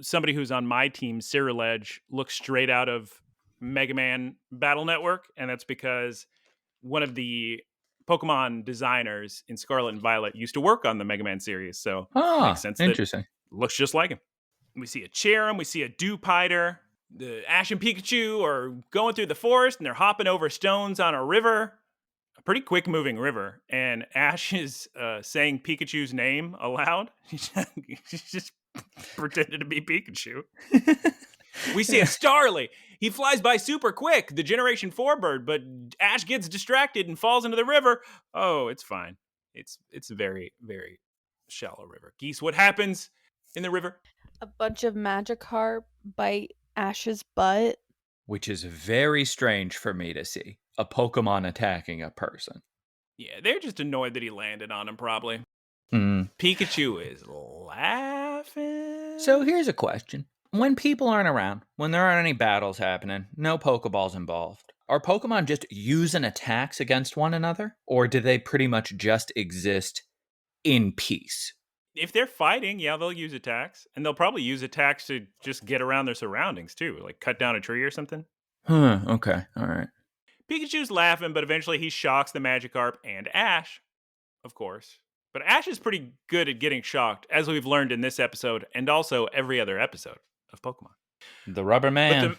somebody who's on my team, Cyril Edge, looks straight out of Mega Man Battle Network, and that's because one of the Pokemon designers in Scarlet and Violet used to work on the Mega Man series, so it makes sense. Interesting. Looks just like him. We see a Cherim, we see a Dewpider. The Ash and Pikachu are going through the forest, and they're hopping over stones on a river, a pretty quick-moving river, and Ash is saying Pikachu's name aloud. He's just pretended to be Pikachu. We see a Starly. He flies by super quick, the Generation 4 bird, but Ash gets distracted and falls into the river. Oh, it's fine. It's a very, very shallow river. Geese, what happens in the river? A bunch of Magikarp bite Ash's butt. Which is very strange for me to see. A Pokemon attacking a person. Yeah, they're just annoyed that he landed on him, probably. Mm. Pikachu is laughing. So here's a question. When people aren't around, when there aren't any battles happening, no Pokeballs involved, are Pokemon just using attacks against one another? Or do they pretty much just exist in peace? If they're fighting, yeah, they'll use attacks. And they'll probably use attacks to just get around their surroundings, too. Like cut down a tree or something. Okay, all right. Pikachu's laughing, but eventually he shocks the Magikarp and Ash, of course. But Ash is pretty good at getting shocked, as we've learned in this episode and also every other episode of Pokemon. The Rubber Man. But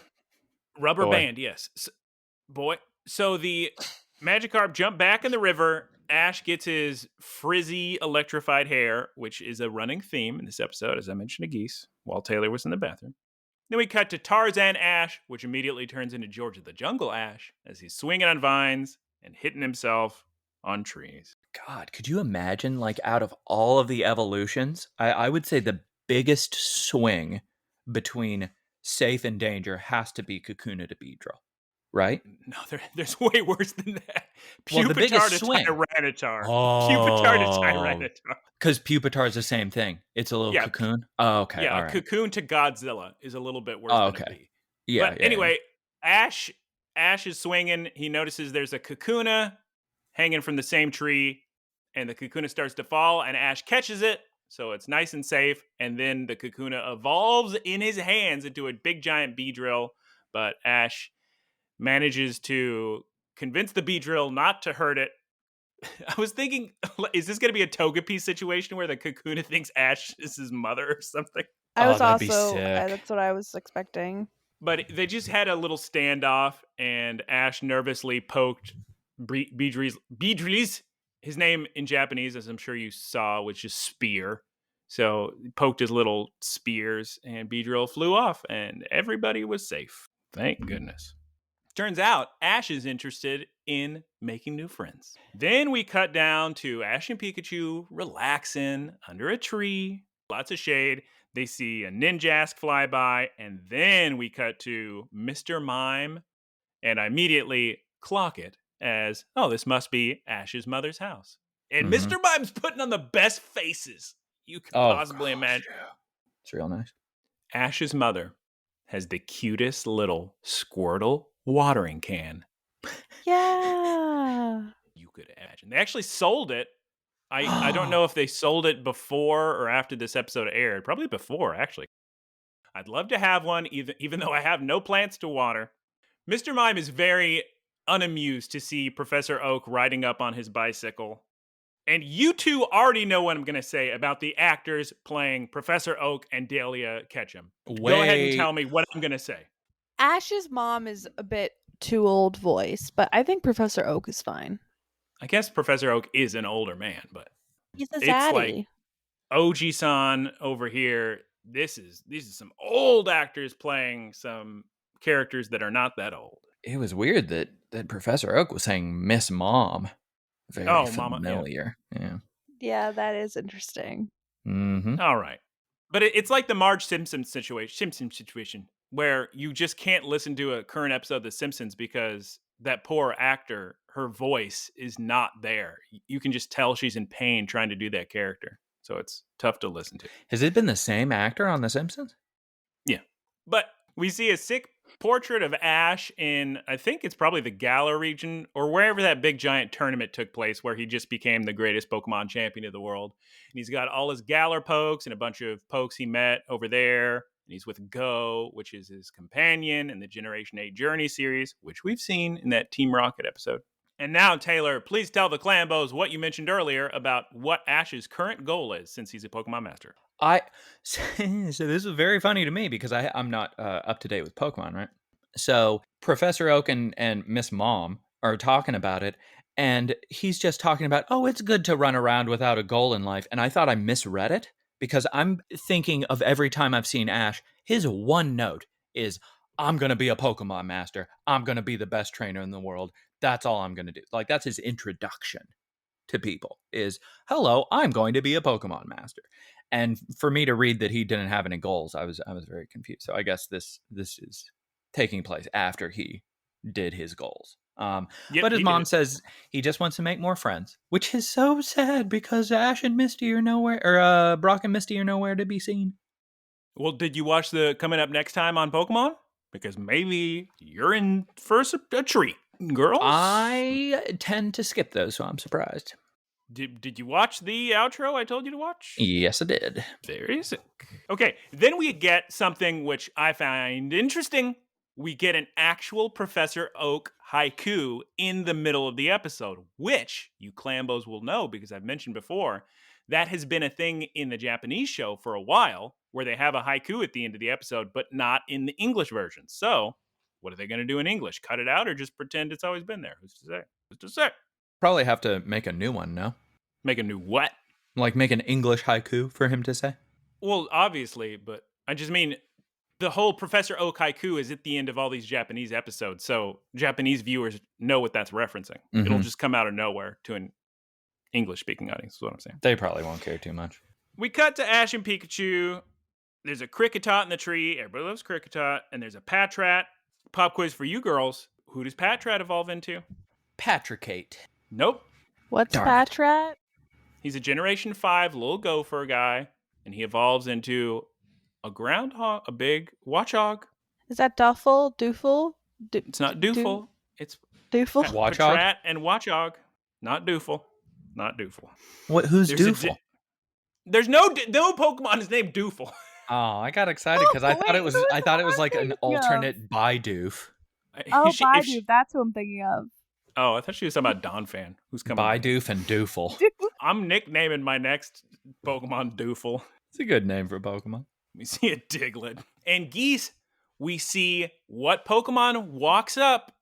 the rubber band, yes. So the Magikarp jump back in the river. Ash gets his frizzy electrified hair, which is a running theme in this episode, as I mentioned to Geese, while Taylor was in the bathroom. Then we cut to Tarzan Ash, which immediately turns into George of the Jungle Ash, as he's swinging on vines and hitting himself on trees. God, could you imagine, like, out of all of the evolutions, I would say the biggest swing between safe and danger has to be Kakuna to Beedrill, right? No, there's way worse than that. Well, the biggest Pupitar to swing. Tyranitar. Oh. Pupitar to Tyranitar. Because Pupitar is the same thing. It's a little cocoon. Oh, okay. Yeah, all right. Cocoon to Godzilla is a little bit worse than a bee. Yeah. But anyway, Ash is swinging. He notices there's a Kakuna hanging from the same tree, and the Kakuna starts to fall, and Ash catches it, so it's nice and safe. And then the Kakuna evolves in his hands into a big giant Beedrill, but Ash manages to convince the Beedrill not to hurt it. I was thinking, is this going to be a Togepi situation where the Kakuna thinks Ash is his mother or something? I was that'd be also, sick. that's what I was expecting. But they just had a little standoff, and Ash nervously poked Beedrill's. His name in Japanese, as I'm sure you saw, was just Spear. So he poked his little spears, and Beedrill flew off, and everybody was safe. Thank goodness. Turns out Ash is interested in making new friends. Then we cut down to Ash and Pikachu relaxing under a tree, lots of shade. They see a Ninjask fly by, and then we cut to Mr. Mime, and I immediately clock it as, oh, this must be Ash's mother's house. And Mr. Mime's putting on the best faces you could possibly imagine. Yeah. It's real nice. Ash's mother has the cutest little Squirtle watering can Yeah. you could imagine. They actually sold it. I don't know if they sold it before or after this episode aired. Probably before, actually. I'd love to have one, even though I have no plants to water. Mr. Mime is very unamused to see Professor Oak riding up on his bicycle. And you two already know what I'm going to say about the actors playing Professor Oak and Dahlia Ketchum. Go ahead and tell me what I'm going to say. Ash's mom is a bit too old voice, but I think Professor Oak is fine. I guess Professor Oak is an older man, but He's a it's zaddy. like Oji-san over here. These are some old actors playing some characters that are not that old. It was weird that Professor Oak was saying Miss Mom. Very familiar. Mama, Yeah, that is interesting. Mm-hmm. All right. But it's like the Marge Simpson situation where you just can't listen to a current episode of The Simpsons because that poor actor, her voice is not there. You can just tell she's in pain trying to do that character. So it's tough to listen to. Has it been the same actor on The Simpsons? Yeah. But we see a sick portrait of Ash in, I think it's probably the Galar region or wherever that big giant tournament took place where he just became the greatest Pokemon champion of the world. And he's got all his Galar pokes and a bunch of pokes he met over there. And he's with Go, which is his companion in the Generation 8 Journey series, which we've seen in that Team Rocket episode. And now, Taylor, please tell the Clambos what you mentioned earlier about what Ash's current goal is since he's a Pokemon Master. So this is very funny to me because I'm not up to date with Pokemon, right? So Professor Oak and Miss Mom are talking about it, and he's just talking about, oh, it's good to run around without a goal in life. And I thought I misread it because I'm thinking of every time I've seen Ash, his one note is, I'm going to be a Pokemon master. I'm going to be the best trainer in the world. That's all I'm going to do. Like, that's his introduction to people is, hello, I'm going to be a Pokemon master. And for me to read that he didn't have any goals, I was very confused. So I guess this is taking place after he did his goals. Yep, but his he mom did. says he just wants to make more friends, which is so sad because Ash and Misty are nowhere, or Brock and Misty are nowhere to be seen. Well, did you watch the coming up next time on Pokemon? Because maybe you're in for a treat, girls. I tend to skip those, so I'm surprised. Did you watch the outro I told you to watch? Yes, I did. Very sick. Okay, then we get something which I find interesting. We get an actual Professor Oak haiku in the middle of the episode, which you Clambos will know because I've mentioned before, that has been a thing in the Japanese show for a while, where they have a haiku at the end of the episode, but not in the English version. So, what are they going to do in English? Cut it out or just pretend it's always been there? Who's to say? Who's to say? Probably have to make a new one, no? Make a new what? Like make an English haiku for him to say? Well, obviously, but I just mean the whole Professor Oak haiku is at the end of all these Japanese episodes, so Japanese viewers know what that's referencing. Mhm. It'll just come out of nowhere to an English-speaking audience, is what I'm saying. They probably won't care too much. We cut to Ash and Pikachu. There's a Kricketot in the tree. Everybody loves Kricketot. And there's a Patrat. Pop quiz for you girls. Who does Patrat evolve into? Patricate. Nope. What's Darn it. Patrat? He's a Generation 5 little gopher guy, and he evolves into a groundhog, a big watchhog. Is that Duffel? Doofle? It's not Doofle. It's Doofle? Watchog? Patrat and Watchog. Not Doofle. Not Doofle. What? Who's There's a Doofle? There's no Pokemon is named Doofle. Oh, I got excited because I Oh, thought it wait, was who is I thought it the was one like I'm an thinking of? alternate Bidoof. Oh, If she- Baidu. That's who I'm thinking of. Oh, I thought she was talking about Don Fan, who's coming. Bidoof and Doofle. I'm nicknaming my next Pokemon Doofle. It's a good name for a Pokemon. We see a Diglett. And Geese, we see what Pokemon walks up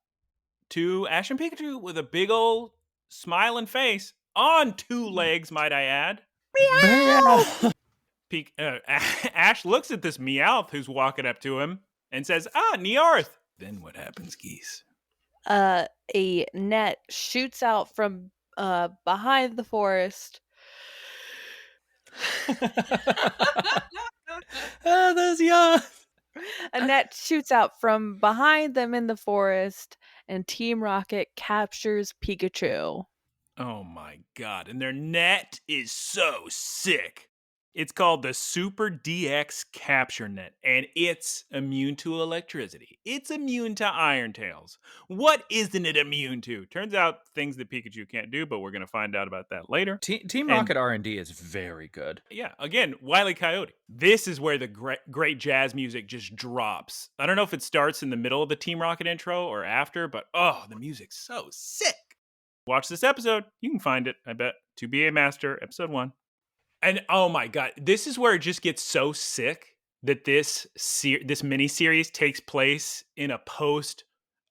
to Ash and Pikachu with a big old smiling face on two legs, might I add. Ash looks at this Meowth who's walking up to him and says, Nearth. Then what happens, Geese? A net shoots out from behind the forest. Those young. A net shoots out from behind them in the forest, and Team Rocket captures Pikachu. Oh my god. And their net is so sick. It's called the Super DX Capture Net, and it's immune to electricity. It's immune to Iron Tails. What isn't it immune to? Turns out things that Pikachu can't do, but we're going to find out about that later. Team Rocket R&D is very good. Yeah, again, Wile E. Coyote. This is where the great jazz music just drops. I don't know if it starts in the middle of the Team Rocket intro or after, but oh, the music's so sick. Watch this episode. You can find it, I bet. To Be a Master, episode 1. And oh my god, this is where it just gets so sick that this mini series takes place in a post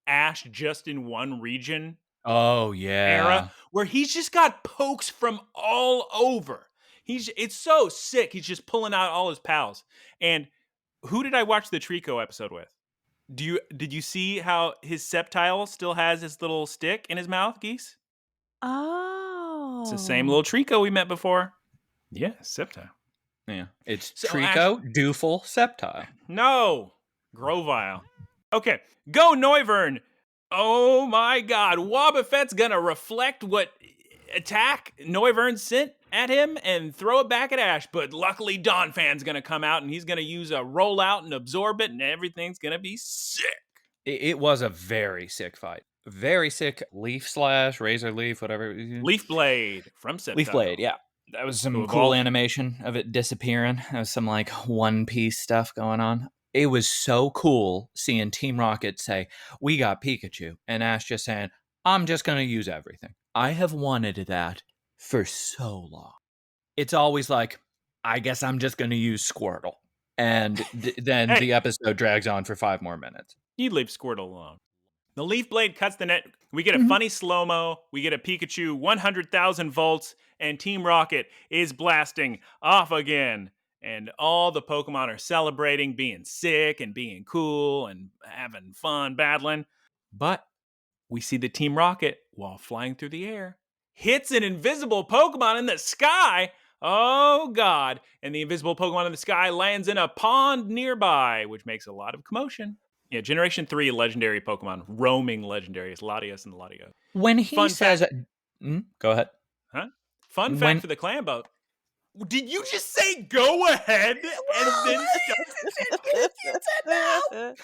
Ash just in one region Oh yeah. era where he's just got pokes from all over. It's so sick. He's just pulling out all his pals. And who did I watch the Trico episode with? Did you see how his Sceptile still has his little stick in his mouth, Geese? Oh. It's the same little Trico we met before. Yeah, Sceptile. Yeah. It's So Trico, Doofle, Sceptile. No! Grovyle. Okay, go Noivern! Oh my god, Wobbuffet's gonna reflect what attack Noivern sent at him and throw it back at Ash, but luckily Donphan's gonna come out and he's gonna use a rollout and absorb it and everything's gonna be sick. It was a very sick fight. Very sick Leaf Slash, Razor Leaf, whatever. Leaf Blade from Sceptile. Leaf Blade, yeah. That was some To cool evolve. animation of it disappearing. That was some like One Piece stuff going on. It was so cool seeing Team Rocket say, "We got Pikachu," and Ash just saying, "I'm just going to use everything. I have wanted that for so long." It's always like, "I guess I'm just going to use Squirtle." And then Hey. the episode drags on for 5 more minutes. You leave Squirtle alone. The Leaf Blade cuts the net. We get a funny slow-mo. We get a Pikachu 100,000 volts, and Team Rocket is blasting off again. And all the Pokemon are celebrating being sick and being cool and having fun battling. But we see the Team Rocket, while flying through the air, hits an invisible Pokemon in the sky. Oh, God. And the invisible Pokemon in the sky lands in a pond nearby, which makes a lot of commotion. Yeah, Generation 3 legendary Pokemon, roaming legendaries, Latias and Latios. When he Fun says, fact- go ahead. Huh? Fun When- fact for the clan boat. Did you just say go ahead and then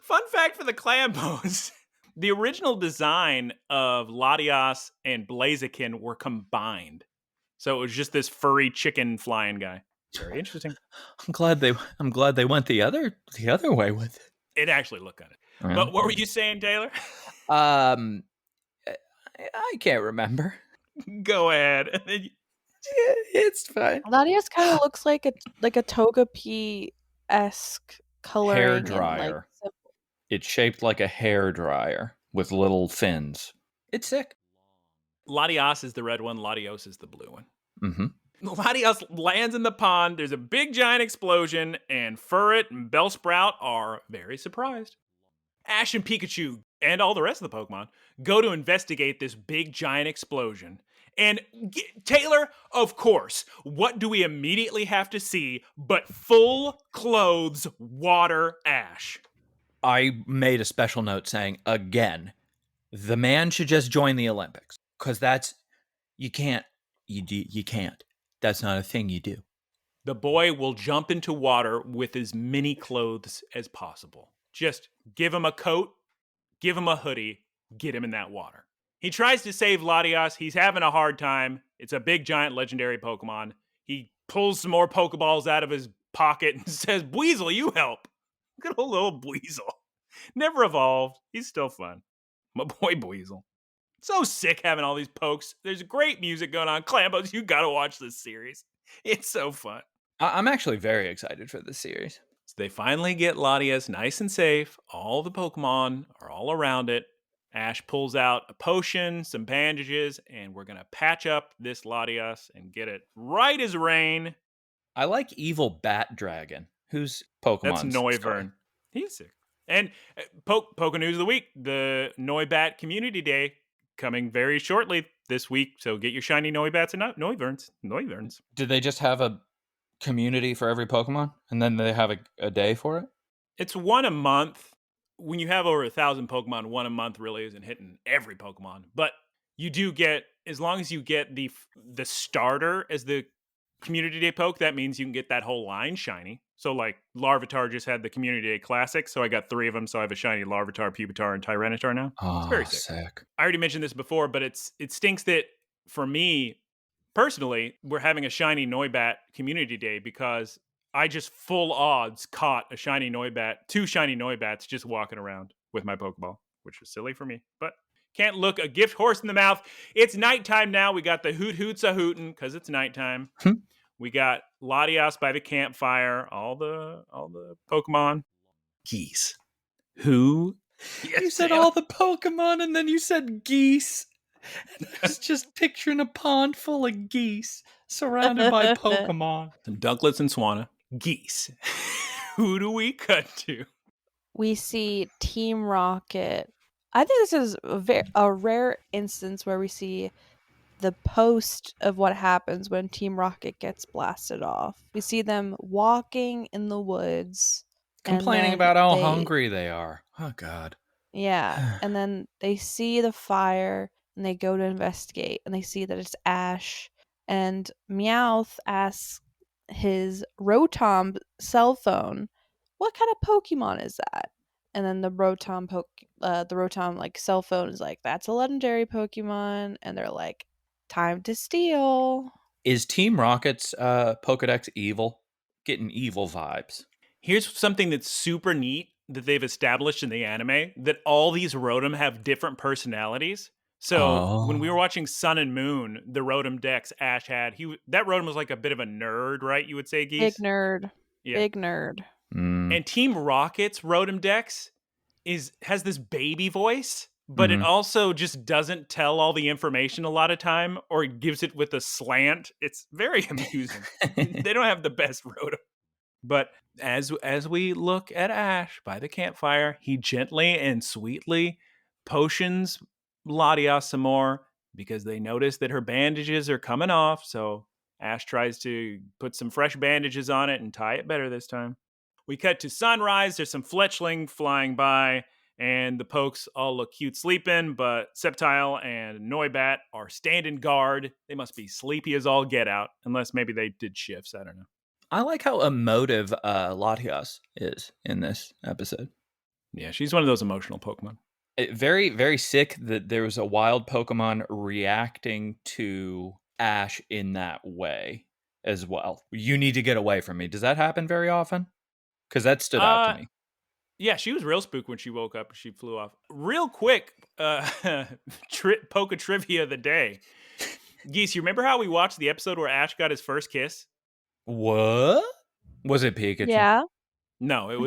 Fun fact for the Clambos. The original design of Latias and Blaziken were combined. So it was just this furry chicken flying guy. Very interesting. I'm glad they went the other way with it. It actually looked good. Really? But what were you saying, Taylor? I can't remember. Go ahead. It's fine. Latias kind of looks like a Togepi-esque coloring. Hair and, dryer. It's shaped like a hair dryer with little fins. It's sick. Latias is the red one. Latios is the blue one. Mm-hmm. Latias lands in the pond. There's a big giant explosion, and Furret and Bellsprout are very surprised. Ash and Pikachu and all the rest of the Pokemon go to investigate this big giant explosion. And Taylor, of course, what do we immediately have to see but full clothes water Ash? I made a special note saying, again, the man should just join the Olympics. Because you can't. That's not a thing you do. The boy will jump into water with as many clothes as possible. Just give him a coat, give him a hoodie, get him in that water. He tries to save Latias. He's having a hard time. It's a big, giant, legendary Pokemon. He pulls some more Pokeballs out of his pocket and says, Buizel, you help. Good old little Buizel. Never evolved. He's still fun. My boy Buizel. So sick having all these pokes. There's great music going on. Clambos, you gotta watch this series. It's so fun. I'm actually very excited for this series. So they finally get Latias nice and safe. All the Pokemon are all around it. Ash pulls out a potion, some bandages, and we're going to patch up this Latias and get it right as rain. I like Evil Bat Dragon, whose Pokemon. That's Noivern. He's sick. And Poke News of the Week, the Noibat Community Day coming very shortly this week. So get your shiny Noibats and Noiverns. Did they just have a community for every Pokemon? And then they have a day for it? It's one a month. When you have over 1,000 Pokemon, one a month really isn't hitting every Pokemon. But you do get, as long as you get the starter as the Community Day poke, that means you can get that whole line shiny. So like Larvitar just had the Community Day Classic, so I got 3 of them. So I have a shiny Larvitar, Pupitar, and Tyranitar now. Oh, it's very sick. I already mentioned this before, but it stinks that for me personally, we're having a shiny Noibat Community Day because I just full odds caught a shiny Noibat, 2 shiny Noibats just walking around with my Pokeball, which was silly for me. But can't look a gift horse in the mouth. It's nighttime now. We got the hoot hoots a hootin' because it's nighttime. We got Latias by the campfire. All the Pokemon. Geese. Who? Yes, you said all the Pokemon and then you said geese. And I was just picturing a pond full of geese surrounded by Pokemon. Some Dunklets and Swanna. Geese. Who do we cut to? We see Team Rocket. I think this is a rare instance where we see the post of what happens when Team Rocket gets blasted off. We see them walking in the woods. Complaining about how hungry they are. Oh, God. Yeah. And then they see the fire and they go to investigate. And they see that it's Ash. And Meowth asks his Rotom cell phone, what kind of Pokemon is that? And then the Rotom like cell phone is like, that's a legendary Pokemon. And they're like, time to steal. Is Team Rocket's Pokedex evil? Getting evil vibes. Here's something that's super neat that they've established in the anime, that all these Rotom have different personalities. So when we were watching Sun and Moon, the Rotom Dex Ash had, that Rotom was like a bit of a nerd, right? You would say, Geese? Big nerd. Yeah. Big nerd. And Team Rocket's Rotom Dex has this baby voice. but it also just doesn't tell all the information a lot of time, or it gives it with a slant. It's very amusing. They don't have the best roto. But as we look at Ash by the campfire, he gently and sweetly potions Latias some more because they notice that her bandages are coming off. So Ash tries to put some fresh bandages on it and tie it better this time. We cut to sunrise. There's some fletchling flying by, and the Pokes all look cute sleeping, but Sceptile and Noibat are standing guard. They must be sleepy as all get out, unless maybe they did shifts. I don't know. I like how emotive Latias is in this episode. Yeah, she's one of those emotional Pokemon. Very, very sick that there was a wild Pokemon reacting to Ash in that way as well. You need to get away from me. Does that happen very often? Because that stood out to me. Yeah, she was real spooked when she woke up and she flew off. Real quick, Poke trivia of the day. Geese, you remember how we watched the episode where Ash got his first kiss? What? Was it Pikachu? Yeah. No, it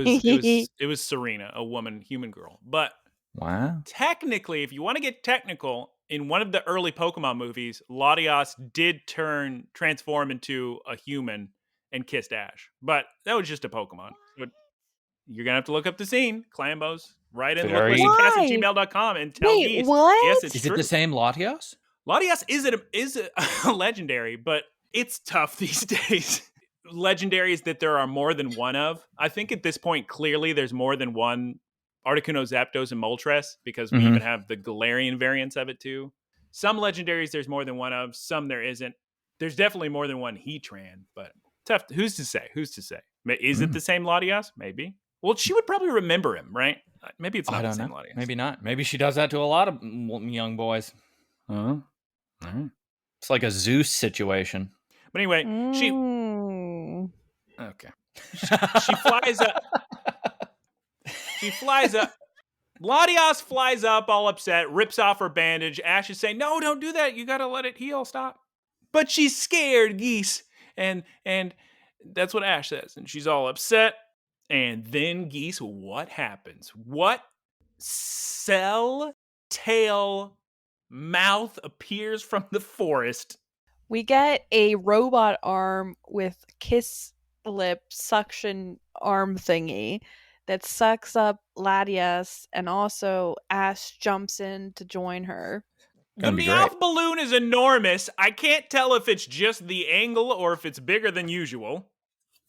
was Serena, a woman, human girl. But wow. Technically, if you want to get technical, in one of the early Pokemon movies, Latias did transform into a human and kissed Ash. But that was just a Pokemon. But you're going to have to look up the scene. Clambos, write in lookcast@gmail.com and tell Geese. What? Yes, it's Is true. it the same Latias? Latias is a legendary, but it's tough these days. Legendaries that there are more than one of. I think at this point, clearly, there's more than one Articuno, Zapdos, and Moltres, because we even have the Galarian variants of it too. Some legendaries there's more than one of, some there isn't. There's definitely more than one Heatran, but tough. Who's to say? Is it the same Latias? Maybe. Well, she would probably remember him, right? Maybe it's not the same Latias. Maybe not. Maybe she does that to a lot of young boys. It's like a Zeus situation. But anyway, she flies up. She flies up. Latias flies up all upset, rips off her bandage. Ash is saying, no, don't do that. You got to let it heal. Stop. But she's scared, Geese. And that's what Ash says. And she's all upset. And then, Geese, what happens? What cell tail mouth appears from the forest? We get a robot arm with kiss lip suction arm thingy that sucks up Latias, and also Ash jumps in to join her. The Meowth balloon is enormous. I can't tell if it's just the angle or if it's bigger than usual,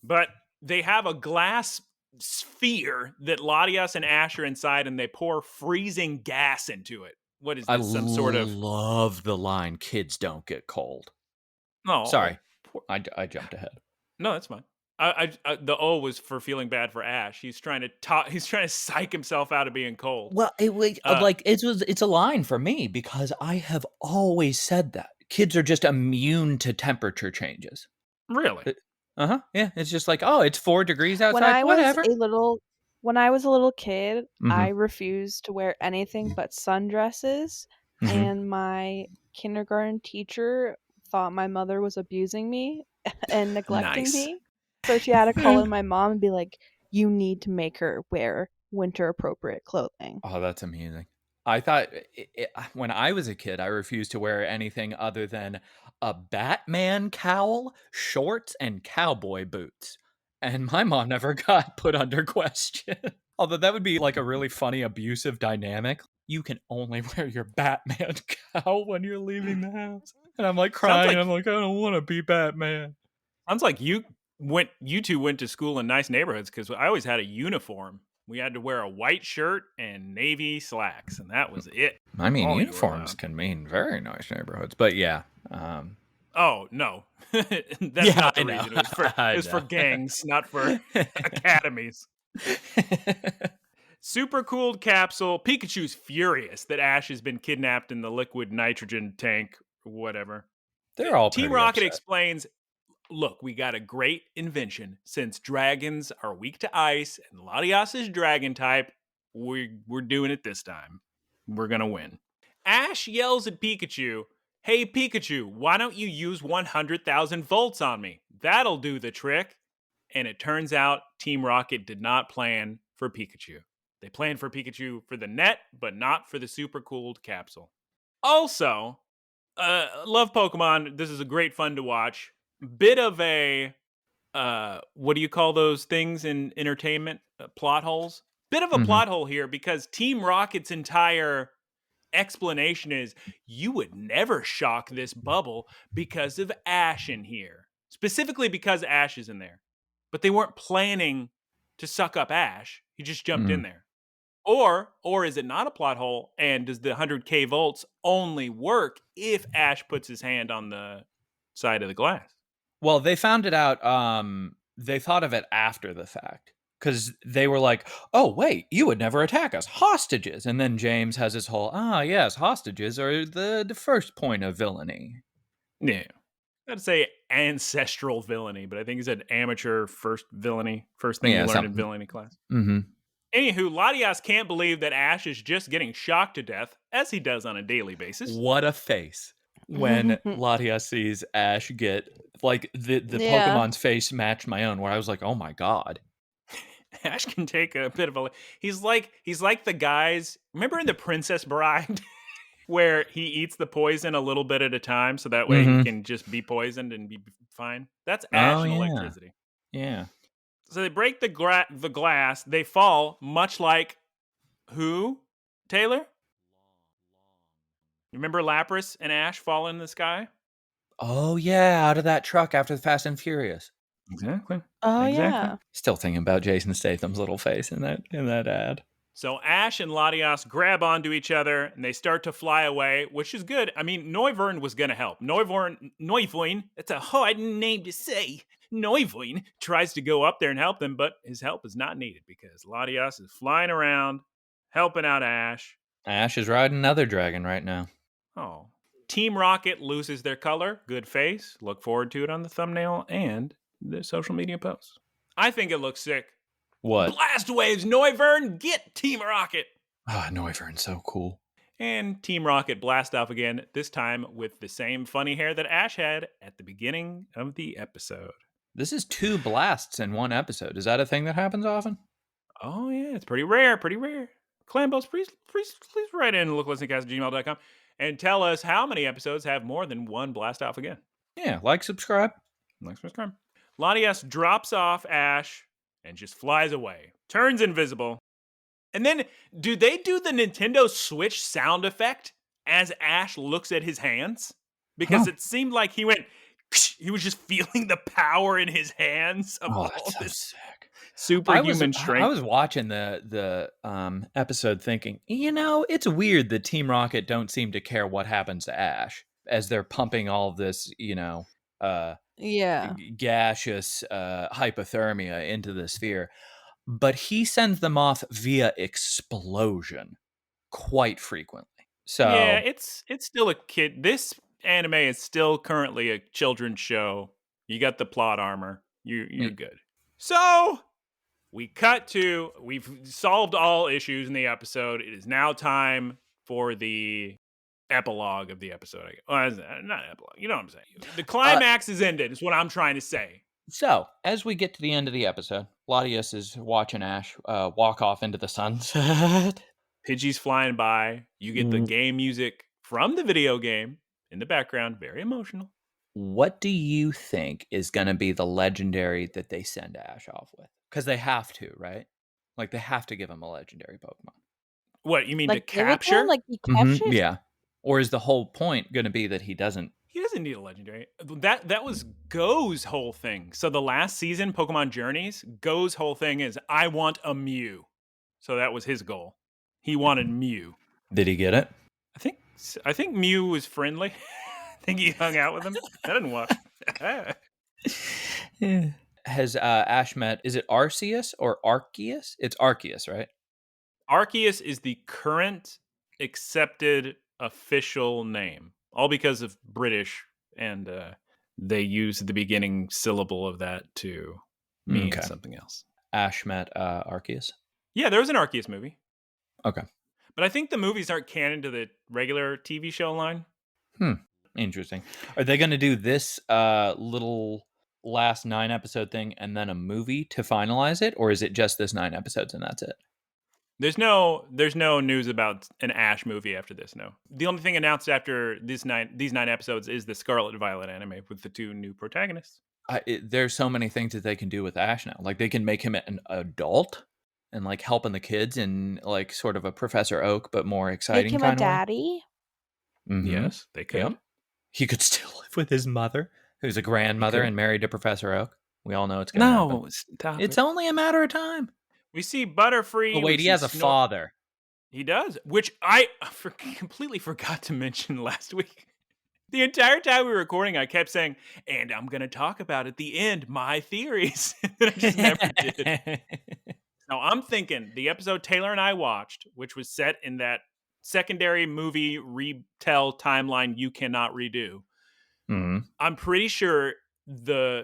but they have a glass sphere that Latias and Ash are inside, and they pour freezing gas into it. What is this? Some sort of... love the line, kids don't get cold. No. Sorry. I jumped ahead. No, that's fine. The O was for feeling bad for Ash. He's trying to psych himself out of being cold. Well, it's a line for me because I have always said that kids are just immune to temperature changes. Really? Yeah, it's just like, oh, it's 4 degrees outside. Whatever. When I was a little kid, I refused to wear anything but sundresses, and my kindergarten teacher thought my mother was abusing me and neglecting me. So she had to call in my mom and be like, you need to make her wear winter appropriate clothing. Oh, that's amazing. I thought when I was a kid, I refused to wear anything other than a Batman cowl, shorts, and cowboy boots. And my mom never got put under question. Although that would be like a really funny abusive dynamic. You can only wear your Batman cowl when you're leaving the house. And I'm like crying. I'm like, I don't want to be Batman. Sounds like you two went to school in nice neighborhoods, because I always had a uniform. We had to wear a white shirt and navy slacks, and that was it. I mean, uniforms can mean very nice neighborhoods, but yeah. Oh, no. That's not the reason. It was for gangs, not for academies. Super cooled capsule. Pikachu's furious that Ash has been kidnapped in the liquid nitrogen tank or whatever. They're all Team Rocket explains, look, we got a great invention. Since dragons are weak to ice and Latias is dragon type, we're doing it this time. We're going to win. Ash yells at Pikachu, hey, Pikachu, why don't you use 100,000 volts on me? That'll do the trick. And it turns out Team Rocket did not plan for Pikachu. They planned for Pikachu for the net, but not for the super cooled capsule. Also, love Pokemon. This is a great fun to watch. Bit of a what do you call those things in entertainment? Plot holes. Bit of a plot hole here because Team Rocket's entire explanation is you would never shock this bubble because of Ash in here. Specifically because Ash is in there. But they weren't planning to suck up Ash. He just jumped in there. Or is it not a plot hole? And does the 100k volts only work if Ash puts his hand on the side of the glass? Well, they found it out. They thought of it after the fact because they were like, "Oh, wait, you would never attack us, hostages." And then James has his whole, yes, hostages are the first point of villainy. Yeah, I'd say ancestral villainy, but I think he said amateur first villainy. First thing you learned in villainy class. Anyhoo, Latias can't believe that Ash is just getting shocked to death, as he does on a daily basis. What a face when Latias sees Ash get, like, the Pokemon's face matched my own, where I was like, oh my god. Ash can take a bit of a... He's like the guys... Remember in The Princess Bride? Where he eats the poison a little bit at a time, so that way he can just be poisoned and be fine? That's Ash and electricity. Yeah. So they break the glass. They fall, much like who? Taylor? You remember Lapras and Ash falling in the sky? Oh yeah, out of that truck after the Fast and Furious. Exactly. Oh yeah. Still thinking about Jason Statham's little face in that ad. So Ash and Latias grab onto each other and they start to fly away, which is good. I mean, Noivern was going to help. Noivern, that's a hard name to say. Noivern tries to go up there and help them, but his help is not needed because Latias is flying around, helping out Ash. Ash is riding another dragon right now. Oh. Team Rocket loses their color. Good face. Look forward to it on the thumbnail and the social media posts. I think it looks sick. What? Blast waves, Noivern, get Team Rocket. Noivern's so cool. And Team Rocket blast off again, this time with the same funny hair that Ash had at the beginning of the episode. This is 2 blasts in one episode. Is that a thing that happens often? Oh, yeah, it's pretty rare, Clambos, please write in looklistencast@gmail.com and tell us how many episodes have more than one blast off again. Yeah, subscribe. Latias drops off Ash and just flies away. Turns invisible. And then, do they do the Nintendo Switch sound effect as Ash looks at his hands? Because it seemed like he went... He was just feeling the power in his hands of all this superhuman strength. I was watching the episode thinking, it's weird that Team Rocket don't seem to care what happens to Ash as they're pumping all of this, gaseous hypothermia into the sphere. But he sends them off via explosion quite frequently. So yeah, it's still a kid. This anime is still currently a children's show. You got the plot armor. You're good. So we've solved all issues in the episode. It is now time for the epilogue of the episode. Not epilogue. You know what I'm saying. The climax is ended, is what I'm trying to say. So, as we get to the end of the episode, Latias is watching Ash walk off into the sunset. Pidgey's flying by. You get the game music from the video game in the background. Very emotional. What do you think is going to be the legendary that they send Ash off with? Because they have to, right? Like, they have to give him a legendary Pokemon. What, you mean to capture? Like he captures? Yeah. Or is the whole point going to be that he doesn't? He doesn't need a legendary. That was Go's whole thing. So the last season, Pokemon Journeys, Go's whole thing is, I want a Mew. So that was his goal. He wanted Mew. Did he get it? I think Mew was friendly. I think he hung out with him. That didn't work. Has Ash met, is it Arceus or Arceus? It's Arceus, right? Arceus is the current accepted official name. All because of British, and they use the beginning syllable of that to mean something else. Ash met Arceus? Yeah, there was an Arceus movie. Okay. But I think the movies aren't canon to the regular TV show line. Interesting. Are they going to do this little last 9 episode thing and then a movie to finalize it? Or is it just this 9 episodes and that's it? There's no news about an Ash movie after this. No, the only thing announced after these 9 episodes is the Scarlet Violet anime with the 2 new protagonists. There's so many things that they can do with Ash now. Like they can make him an adult and like helping the kids in like sort of a Professor Oak, but more exciting Make him a kind of way. daddy. Yes, they could. Yep. He could still live with his mother, who's a grandmother and married to Professor Oak. We all know it's going to happen. No, stop It's it. only a matter of time. We see Butterfree. Oh, wait, he has a father. He does, which I completely forgot to mention last week. The entire time we were recording, I kept saying, and I'm going to talk about at the end my theories. I just never did. Now, I'm thinking the episode Taylor and I watched, which was set in that secondary movie retell timeline you cannot redo. Mm-hmm. I'm pretty sure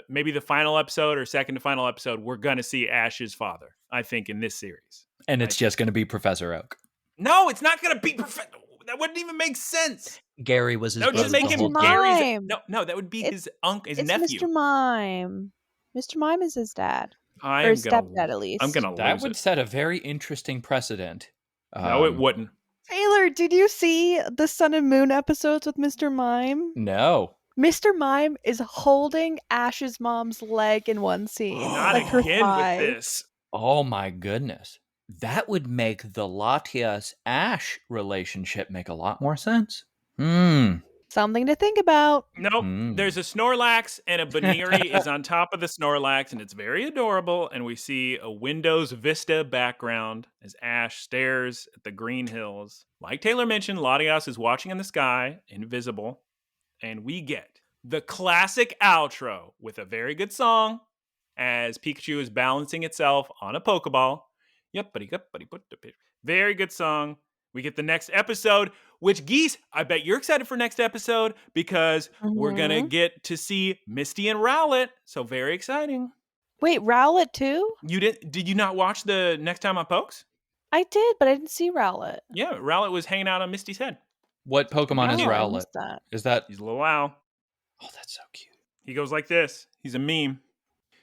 maybe the final episode or second to final episode, we're going to see Ash's father, I think, in this series. And it's just going to be Professor Oak. No, it's not going to be Professor. That wouldn't even make sense. Gary was his brother. Just make him Gary's. No, that would be his uncle, his nephew. Mr. Mime. Mr. Mime is his dad. Or his stepdad, at least. I'm going to lose That would set a very interesting precedent. No, it wouldn't. Taylor, did you see the Sun and Moon episodes with Mr. Mime? No. Mr. Mime is holding Ash's mom's leg in one scene. Not like her again thigh. with this. Oh my goodness. That would make the Latias-Ash relationship make a lot more sense. Something to think about. Nope. There's a Snorlax and a Baneri is on top of the Snorlax, and it's very adorable. And we see a Windows Vista background as Ash stares at the green hills. Like Taylor mentioned, Latias is watching in the sky, invisible. And we get the classic outro with a very good song as Pikachu is balancing itself on a Pokeball. Very good song. We get the next episode, which, Geese, I bet you're excited for next episode because we're going to get to see Misty and Rowlet. So very exciting. Wait, Rowlet too? Did you not watch the Next Time on Pokes? I did, but I didn't see Rowlet. Yeah, Rowlet was hanging out on Misty's head. What Pokemon is Rowlet? Is that? He's a little owl. Oh, that's so cute. He goes like this. He's a meme.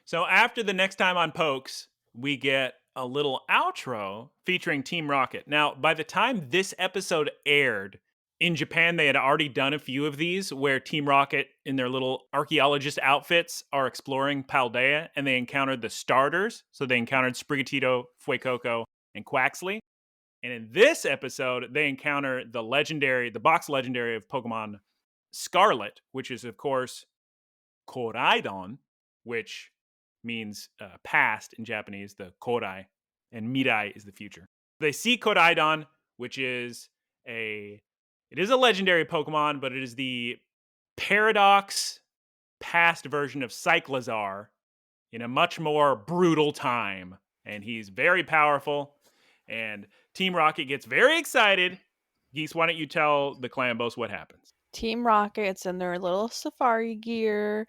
So after the Next Time on Pokes, we get a little outro featuring Team Rocket. Now, by the time this episode aired, in Japan, they had already done a few of these where Team Rocket in their little archaeologist outfits are exploring Paldea, and they encountered the starters. So they encountered Sprigatito, Fuecoco, and Quaxley. And in this episode, they encounter the box legendary of Pokemon Scarlet, which is, of course, Koraidon, which means past in Japanese, the Korai, and Mirai is the future. They see Koraidon, which is a legendary Pokemon, but it is the Paradox past version of Cyclizar in a much more brutal time. And he's very powerful. And Team Rocket gets very excited. Geese, why don't you tell the Clambos what happens? Team Rocket's in their little safari gear,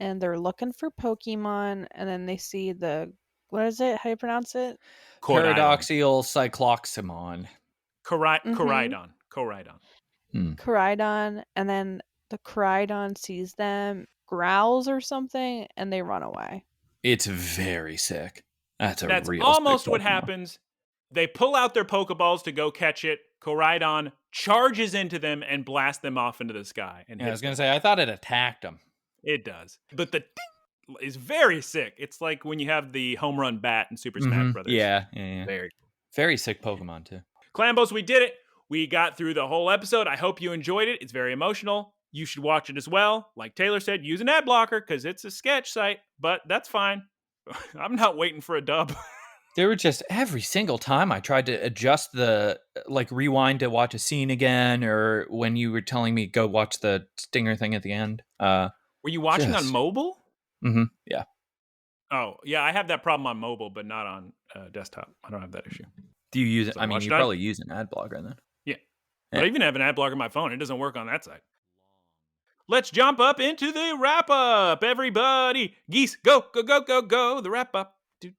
and they're looking for Pokemon, and then they see what is it? How do you pronounce it? Paradoxial Cycloxymon. Koraidon. Koraidon, and then the Koraidon sees them, growls or something, and they run away. It's very sick. That's almost what happens. They pull out their Pokeballs to go catch it. Koraidon charges into them and blasts them off into the sky. And I was going to say, I thought it attacked them. It does. But the ding is very sick. It's like when you have the home run bat in Super Smash Brothers. Yeah. Very sick Pokemon, too. Clambos, we did it. We got through the whole episode. I hope you enjoyed it. It's very emotional. You should watch it as well. Like Taylor said, use an ad blocker because it's a sketch site, but that's fine. I'm not waiting for a dub. There were just every single time I tried to adjust rewind to watch a scene again, or when you were telling me go watch the stinger thing at the end. Were you watching on mobile? Mm-hmm. Yeah. Oh, yeah. I have that problem on mobile, but not on desktop. I don't have that issue. Do you use it? I mean, you probably use an ad blocker then. Yeah. But I even have an ad blocker on my phone. It doesn't work on that side. Let's jump up into the wrap up, everybody. Geese, go, go, go, go, go. The wrap up. Do.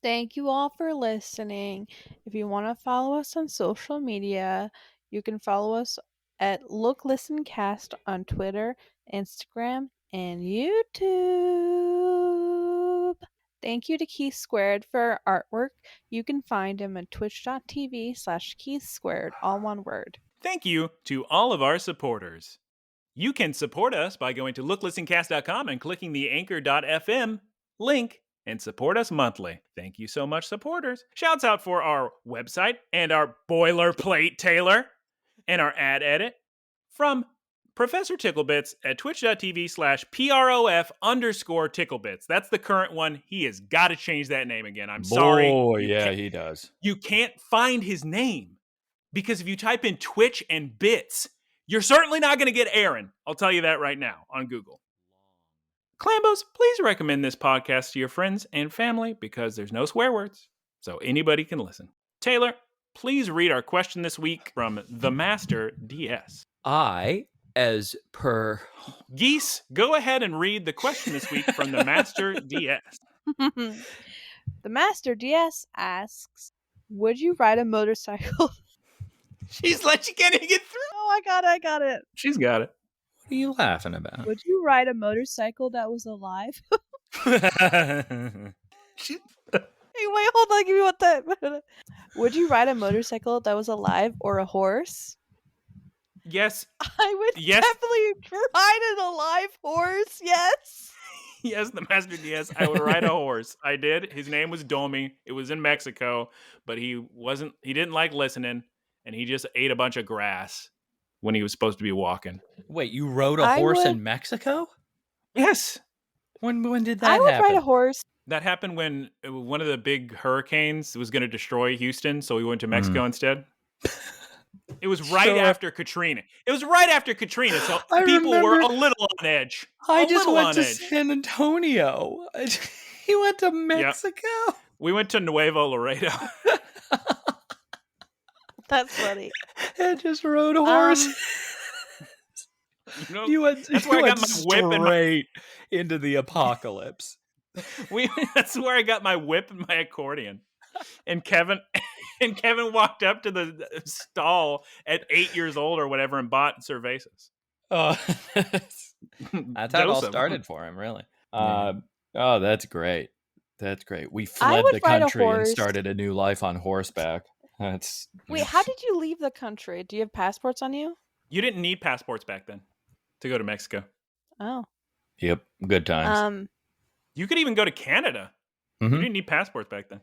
Thank you all for listening. If you want to follow us on social media, you can follow us at Look Listen Cast on Twitter, Instagram, and YouTube. Thank you to Keith Squared for our artwork. You can find him at twitch.tv/Keith Squared, all one word. Thank you to all of our supporters. You can support us by going to looklistencast.com and clicking the anchor.fm link and support us monthly. Thank you so much, supporters. Shouts out for our website and our boilerplate Taylor and our ad edit from Professor Ticklebits at twitch.tv/PROF_Ticklebits. That's the current one. He has got to change that name again. I'm sorry. Yeah, he does. You can't find his name because if you type in Twitch and bits, you're certainly not going to get Aaron. I'll tell you that right now on Google. Clambos, please recommend this podcast to your friends and family because there's no swear words, so anybody can listen. Taylor, please read our question this week from TheMasterDS. As per Geese, go ahead and read the question this week from TheMasterDS. The Master DS asks, would you ride a motorcycle? She can't even get through. Oh, I got it. She's got it. What are you laughing about? Would you ride a motorcycle that was alive? Hey, wait, hold on, give me 1 time. Would you ride a motorcycle that was alive or a horse? Yes. I would definitely ride an alive horse, yes. Yes, the Master DS. I would ride a horse. I did. His name was Domi. It was in Mexico, but he didn't like listening, and he just ate a bunch of grass when he was supposed to be walking. Wait, you rode a horse in Mexico? Yes. When did that happen? I would ride a horse. That happened when one of the big hurricanes was going to destroy Houston, so we went to Mexico instead. It was right after Katrina. So people were a little on edge. I just went to San Antonio. He went to Mexico? Yep. We went to Nuevo Laredo. That's funny. I just rode a horse. That's where I got my whip straight into the apocalypse. That's where I got my whip and my accordion. And Kevin walked up to the stall at 8 years old or whatever and bought cervezas. Oh, that's how it all started for him, really. Oh, that's great. That's great. We fled the country and started a new life on horseback. Wait, how did you leave the country? Do you have passports on you? You didn't need passports back then to go to Mexico. Oh. Yep, good times. You could even go to Canada. Mm-hmm. You didn't need passports back then.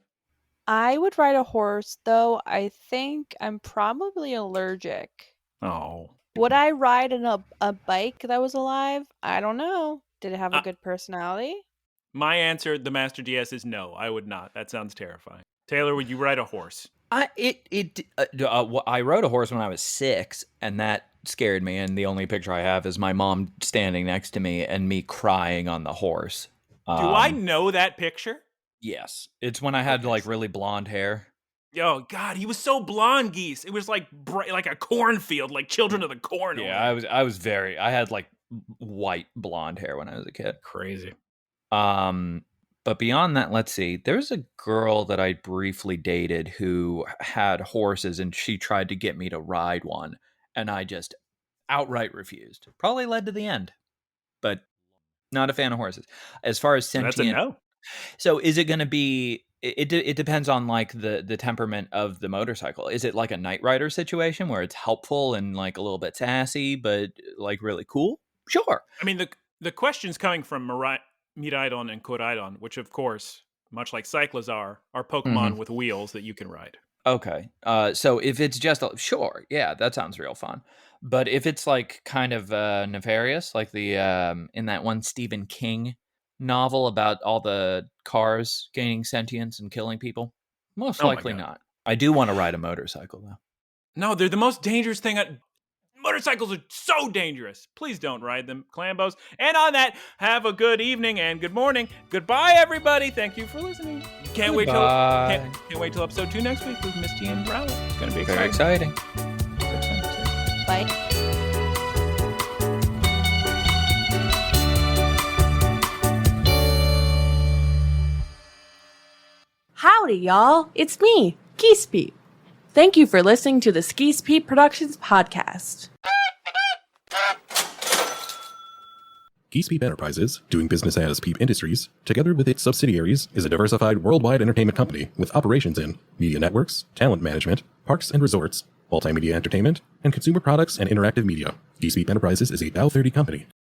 I would ride a horse, though I think I'm probably allergic. Oh. Would I ride in a bike that was alive? I don't know. Did it have a good personality? My answer, the Master DS, is no. I would not. That sounds terrifying. Taylor, would you ride a horse? I rode a horse when I was 6, and that scared me. And the only picture I have is my mom standing next to me and me crying on the horse. Do I know that picture? Yes, it's when I had like really blonde hair. Oh God, he was so blonde, Geese. It was like like a cornfield, like Children of the Corn. Yeah, I had like white blonde hair when I was a kid. Crazy. But beyond that, let's see. There's a girl that I briefly dated who had horses, and she tried to get me to ride one, and I just outright refused. Probably led to the end, but not a fan of horses. As far as sentient, that's a no. So is it going to be? It depends on like the temperament of the motorcycle. Is it like a Knight Rider situation where it's helpful and like a little bit sassy, but like really cool? Sure. I mean, the question's coming from Miraidon and Koraidon, which of course, much like Cyclizar, are Pokemon with wheels that you can ride. Okay. So if it's just sure, yeah, that sounds real fun. But if it's like kind of nefarious, like the in that one Stephen King novel about all the cars gaining sentience and killing people, most likely not. I do want to ride a motorcycle though. No, they're the most dangerous thing. Motorcycles are so dangerous. Please don't ride them, Clambos. And on that, have a good evening and good morning. Goodbye, everybody. Thank you for listening. Can't wait till episode 2 next week with Misty and Rowlett. It's going to be exciting. Very exciting. Bye. Howdy, y'all. It's me, Geese Pete. Thank you for listening to the Geese Pete Productions podcast. Geese Peep Enterprises, doing business as Peep Industries, together with its subsidiaries, is a diversified worldwide entertainment company with operations in media networks, talent management, parks and resorts, multimedia entertainment, and consumer products and interactive media. Geese Peep Enterprises is a Dow 30 company.